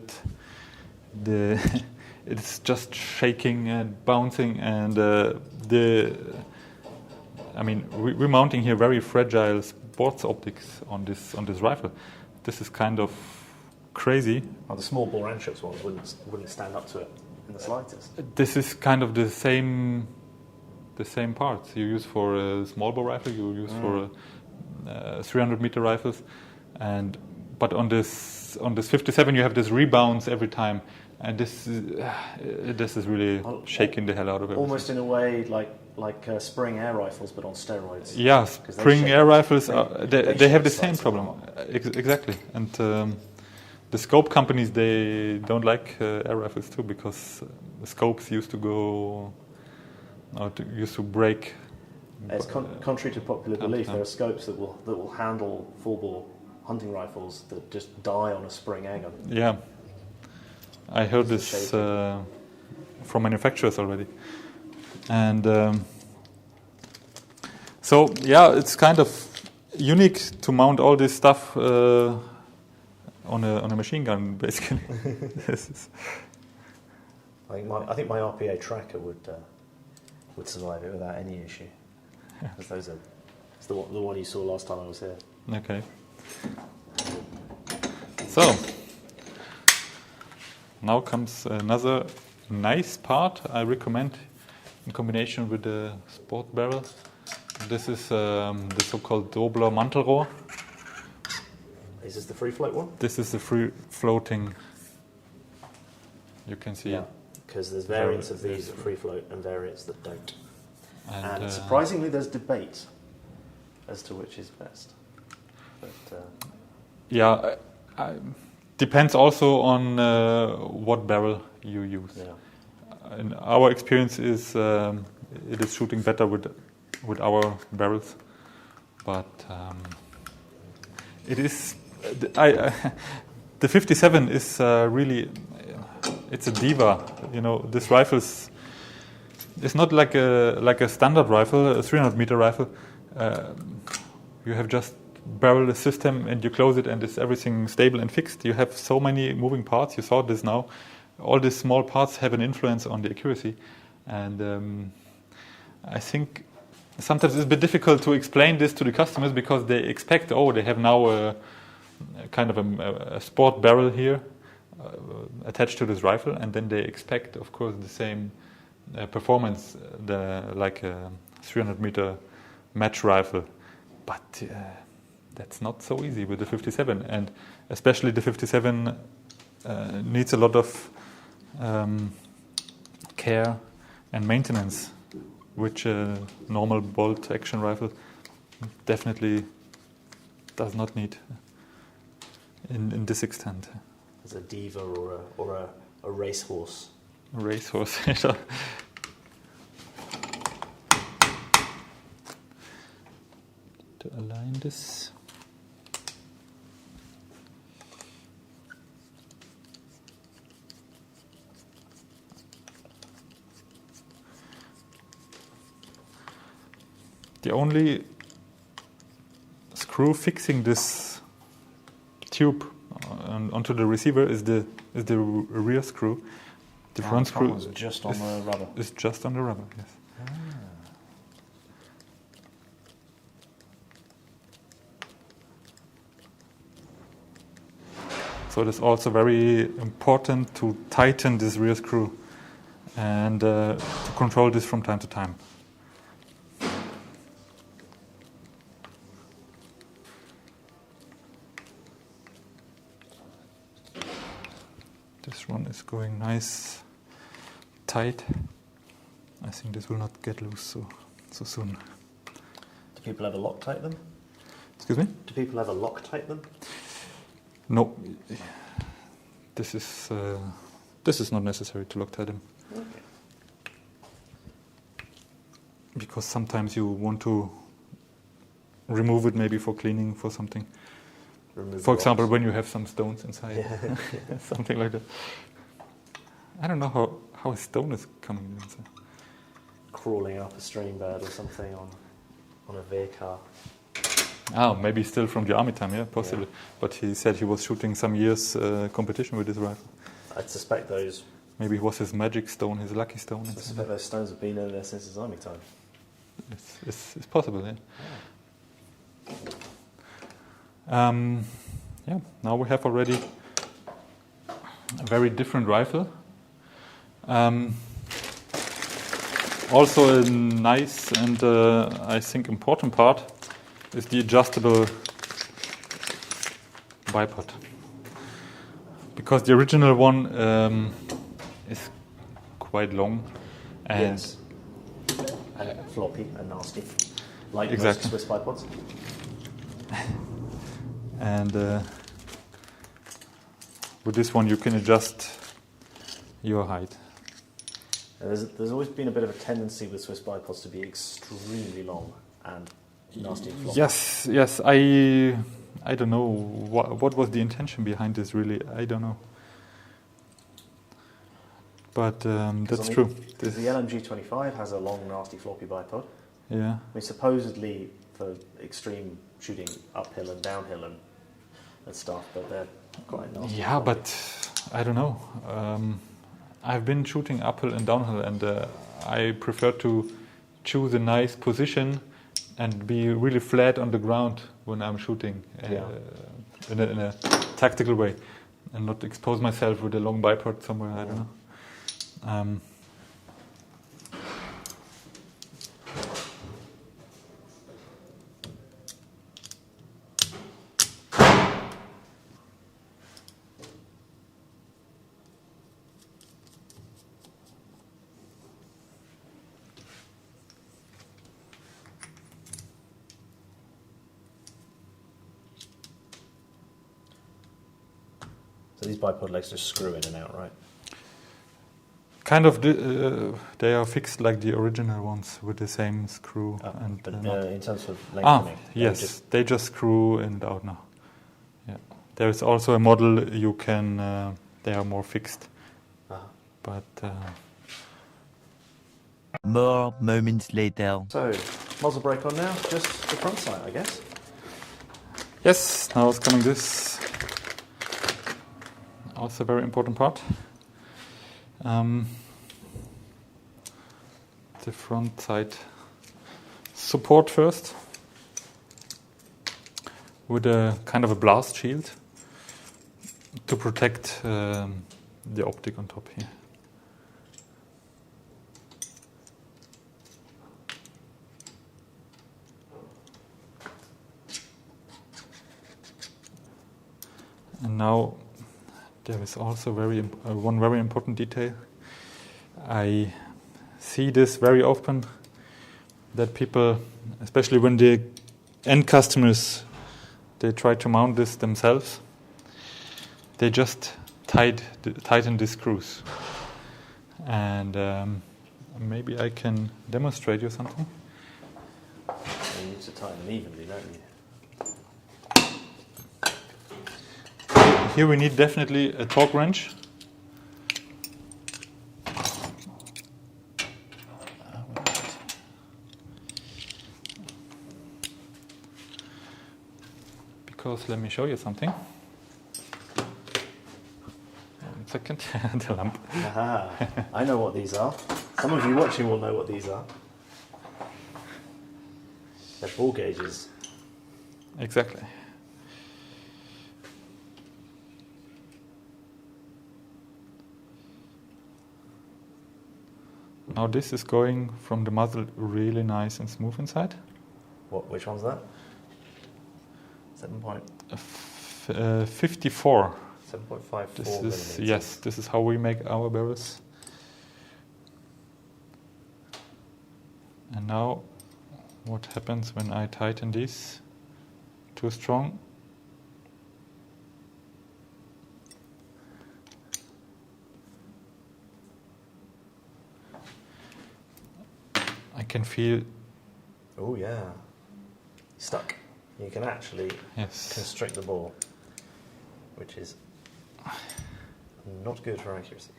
it's just shaking and bouncing, and we're mounting here very fragile sports optics on this rifle. This is kind of crazy. Oh, the small bore anschutz ones wouldn't stand up to it in the slightest. This is kind of the same parts you use for a small bore rifle. You use for 300-meter rifles, but on this 57 you have this rebounds every time, and this is really shaking the hell out of everything. Almost in a way like spring air rifles, but on steroids. Yeah, spring air rifles they have the same problem. Exactly, and the scope companies, they don't like air rifles too, because the scopes used to break. It's contrary to popular belief. There are scopes that will handle full bore hunting rifles that just die on a spring air gun. Yeah, I heard this from manufacturers already, and so yeah, it's kind of unique to mount all this stuff on a machine gun, basically. I think my RPA tracker would survive it without any issue. Because it's the one you saw last time I was here. Okay. So now comes another nice part I recommend in combination with the sport barrel. This is the so-called Dobler Mantelrohr. Is this the free float one? This is the free floating. You can see. Yeah, because there's variants of these that free float and variants that don't. And surprisingly, there's debate as to which is best. But yeah, depends also on what barrel you use. yeah. And our experience is it is shooting better with our barrels, but it is. The 57 is really, it's a diva. You know, this rifle it's not like a standard rifle, a 300-meter rifle. You have just barrel system and you close it and it's everything stable and fixed. You have so many moving parts. You saw this now. All these small parts have an influence on the accuracy, and I think sometimes it's a bit difficult to explain this to the customers because they expect, they have now a kind of a sport barrel here attached to this rifle, and then they expect, of course, the same performance like a 300-meter match rifle. But that's not so easy with the 57, and especially the 57 needs a lot of care and maintenance, which a normal bolt action rifle definitely does not need in this extent. As a diva or a racehorse. A racehorse. To align this. The only screw fixing this tube onto the receiver is the rear screw. The front screw is just on the rubber. Is just on the rubber, yes. So it is also very important to tighten this rear screw and to control this from time to time. This one is going nice, tight. I think this will not get loose so soon. Do people ever Loctite them? Excuse me? Do people ever Loctite them? No. This is not necessary to Loctite them. Okay. because sometimes you want to remove it maybe for cleaning, for something. Remove For rocks. example, when you have some stones inside, Yeah. something like that. I don't know how a stone is coming inside. Crawling up a stream bed or something on a veer car. Ah, maybe still from the army time, yeah, possibly. Yeah. But he said he was shooting some years competition with his rifle. I'd suspect those. Maybe it was his magic stone, his lucky stone. I suspect those stones have been in there since his army time. It's possible, yeah. Yeah, now we have already a very different rifle. Also a nice and I think important part is the adjustable bipod. Because the original one is quite long and Yes. And floppy and nasty. Like Exactly. most Swiss bipods. and with this one you can adjust your height. There's always been a bit of a tendency with Swiss bipods to be extremely long and nasty and floppy. Yes, I don't know what was the intention behind this really. I don't know. But that's true. Because the LMG-25 has a long, nasty, floppy bipod. Yeah. I mean, supposedly for extreme shooting uphill and downhill and stuff, but they're quite nasty. Yeah, but I don't know. I've been shooting uphill and downhill, and I prefer to choose a nice position and be really flat on the ground when I'm shooting in a tactical way, and not expose myself with a long bipod somewhere. I don't know. So these bipod legs just screw in and out, right? Kind of, they are fixed like the original ones with the same screw. But nut. in terms of lengthening, Yes, they just screw in and out now. Yeah, there is also a model you can. They are more fixed, but More moments later. So, muzzle brake on now, just the front sight, I guess. yes, now it's coming this. Also a very important part. The front sight support first with a kind of a blast shield to protect the optic on top here. And now there is also one very important detail. I see this very often, that people, especially when the end customers, they try to mount this themselves, they just tighten the screws. And maybe I can demonstrate you something. You need to tighten them evenly, don't you? Here we need definitely a torque wrench. Because let me show you something. 1 second, the lamp. Aha, I know what these are. Some of you watching will know what these are. They're ball gauges. Exactly. Now this is going from the muzzle really nice and smooth inside. Which one's that? 54. 7.54 This millimeters. is, yes, this is how we make our barrels. And now, what happens when I tighten this too strong? I can feel. Oh yeah, stuck. You can actually Yes. constrict the bore, which is not good for accuracy.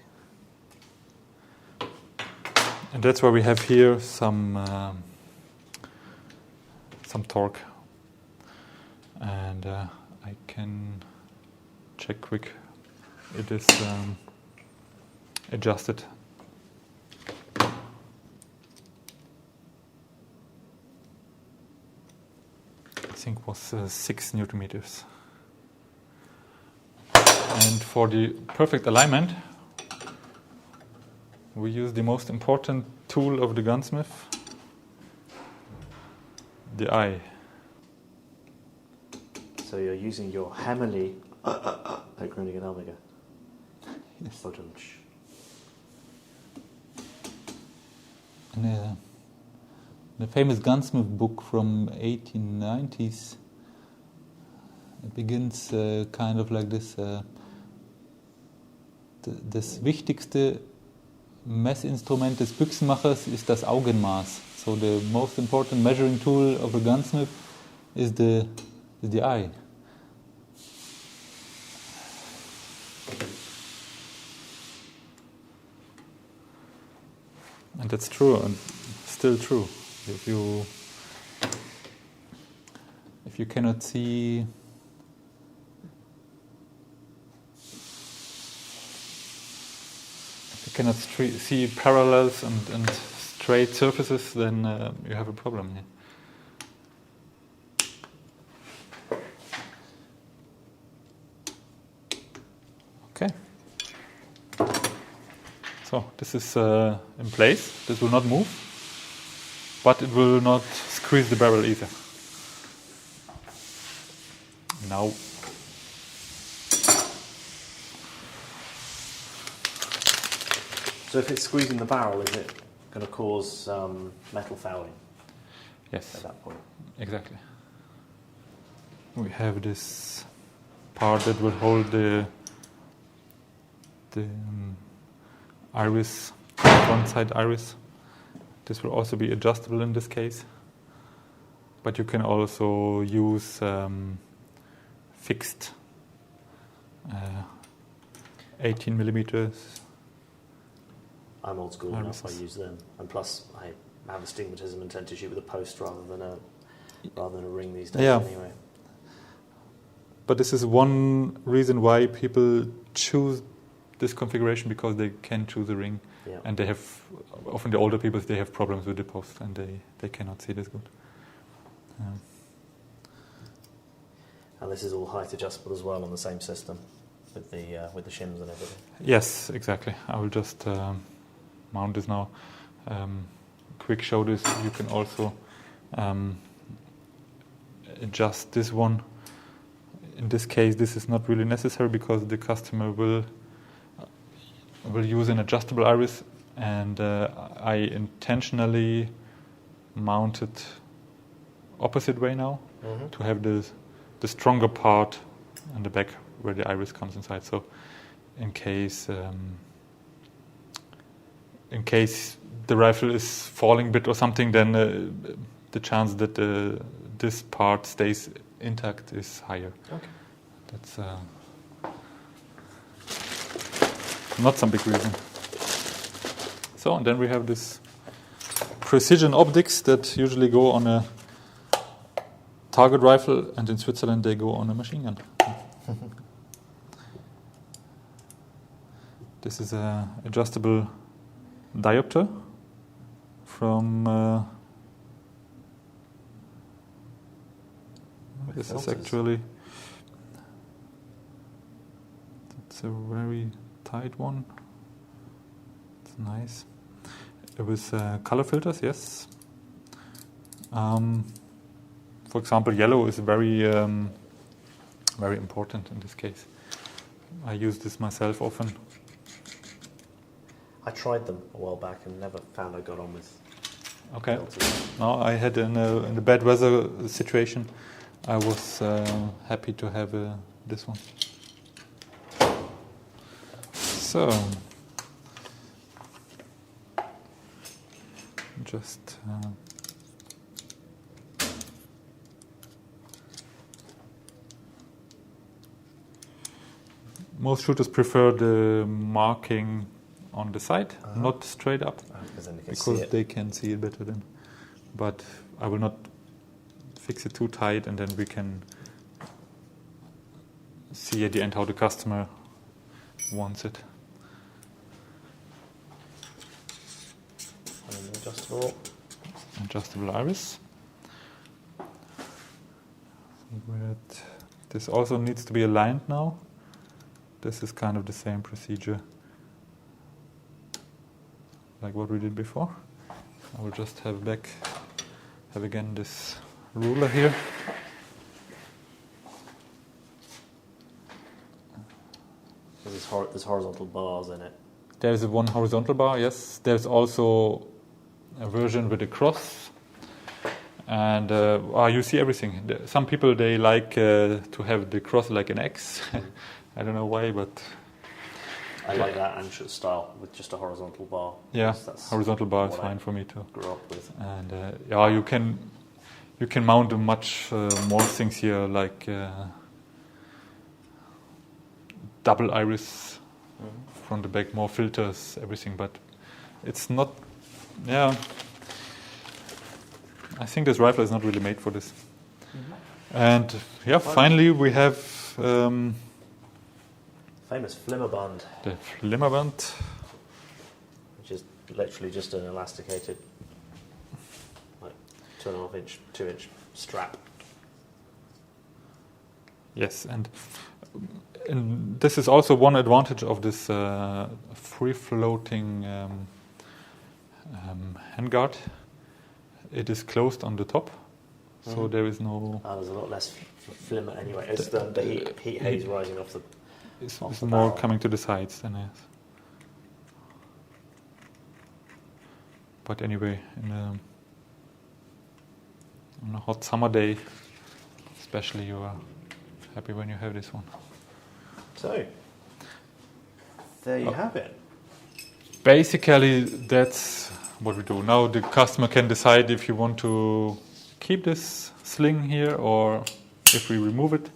And that's why we have here some torque, and I can check quick. It is adjusted. I think it was 6 Newton meters. And for the perfect alignment, we use the most important tool of the gunsmith, the eye. So you're using your Hammerly at Gruenig and Elmiger. Yes. In the famous gunsmith book from 1890s, it begins kind of like this. Das wichtigste Messinstrument des Büchsenmachers ist das Augenmaß. So the most important measuring tool of a gunsmith is the eye. And that's true, and still true. If you cannot see see parallels and straight surfaces, then you have a problem here. Okay. So this is in place. This will not move, but it will not squeeze the barrel either. Now. So if it's squeezing the barrel, is it going to cause metal fouling? Yes. At that point. Exactly. We have this part that will hold the iris, front side iris. This will also be adjustable in this case. But you can also use fixed 18 millimeters. I'm old school enough, I irises. use them. And plus, I have astigmatism and tend to shoot with a post rather than a ring these days anyway. But this is one reason why people choose this configuration, because they can choose a ring. Yeah. And they have, often the older people, they have problems with the post and they cannot see this good. And this is all height adjustable as well on the same system with the shims and everything. Yes, exactly. I will just mount this now. Quick show this. You can also adjust this one. In this case, this is not really necessary because the customer will use an adjustable iris, and I intentionally mounted opposite way now to have the stronger part in the back where the iris comes inside. So in case the rifle is falling a bit or something, then the chance that this part stays intact is higher. Okay. That's not some big reason. So, and then we have this precision optics that usually go on a target rifle, and in Switzerland they go on a machine gun. This is a adjustable diopter from this is actually, it's a very tight one. It's nice. It was color filters, yes. For example, yellow is very very important in this case. I use this myself often. I tried them a while back and never found I got on with. Okay. No, I had in a bad weather situation, I was happy to have this one. So just most shooters prefer the marking on the side, not straight up, because they can see it better then. But I will not fix it too tight, and then we can see at the end how the customer wants it. Adjustable iris. This also needs to be aligned now. This is kind of the same procedure like what we did before. I will just have again this ruler here. There's horizontal bars in it. There's one horizontal bar, yes. There's also a version with a cross. And you see everything. Some people, they like to have the cross like an X. I don't know why, but... I like that ancient style with just a horizontal bar. Yeah, horizontal bar is fine for me too. Grew up with. And you can mount much more things here, like double iris from the back, more filters, everything. But it's not. Yeah, I think this rifle is not really made for this. And yeah, finally we have. Famous Flimmerband. The Flimmerband. Which is literally just an elasticated, like 2.5-inch strap. Yes, and this is also one advantage of this free-floating handguard. It is closed on the top, so there is no... there's a lot less flimmer anyway. It's the heat haze rising off the... It's more coming to the sides than yes. But anyway, on a hot summer day, especially, you are happy when you have this one. So, there you have it. Basically, that's what we do. Now the customer can decide if you want to keep this sling here or if we remove it.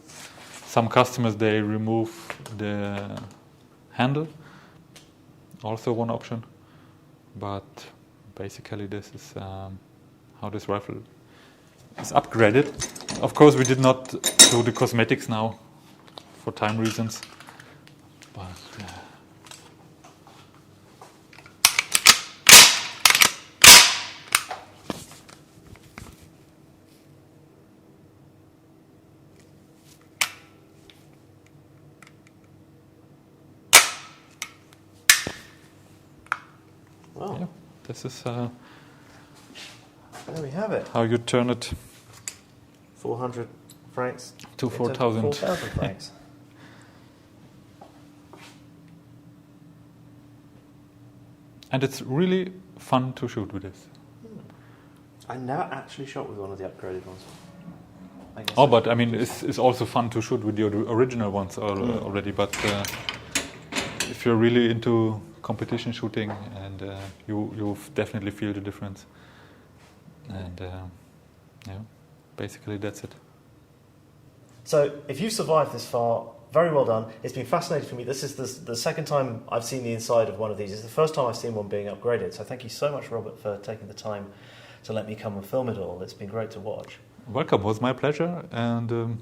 Some customers, they remove the handle, also one option. But basically this is how this rifle is upgraded. Of course, we did not do the cosmetics now for time reasons. But wow. Yeah, this is there we have it. how you turn it 400 francs to 4,000. 4,000 francs. And it's really fun to shoot with this. I never actually shot with one of the upgraded ones. But I mean, it's also fun to shoot with the original ones already. But if you're really into competition shooting, and you definitely feel the difference. And yeah, basically that's it. So if you've survived this far, very well done. It's been fascinating for me. This is the second time I've seen the inside of one of these. It's the first time I've seen one being upgraded. So thank you so much, Robert, for taking the time to let me come and film it all. It's been great to watch. Welcome, it was my pleasure. And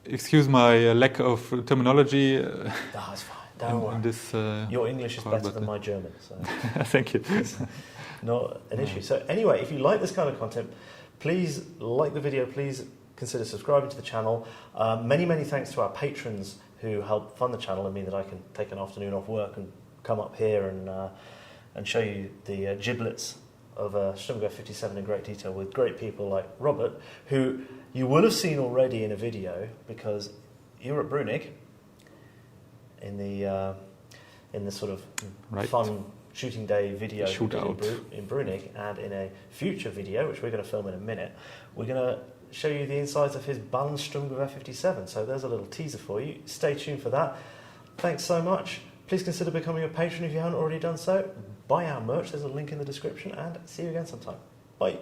excuse my lack of terminology. It's fine. Don't worry. This, your English is better than my German. So. Thank you. It's not an issue. So anyway, if you like this kind of content, please like the video. Please consider subscribing to the channel. Many, many thanks to our patrons who help fund the channel and mean that I can take an afternoon off work and come up here and show you the giblets of Sturmgewehr 57 in great detail with great people like Robert, who you will have seen already in a video because you were at Gruenig in the sort of fun shooting day video in Gruenig, and in a future video, which we're going to film in a minute, we're going to show you the insides of his Sturmgewehr 57. So there's a little teaser for you. Stay tuned for that. Thanks so much. Please consider becoming a patron if you haven't already done so. Buy our merch, there's a link in the description, and see you again sometime. Bye.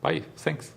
Bye. Thanks.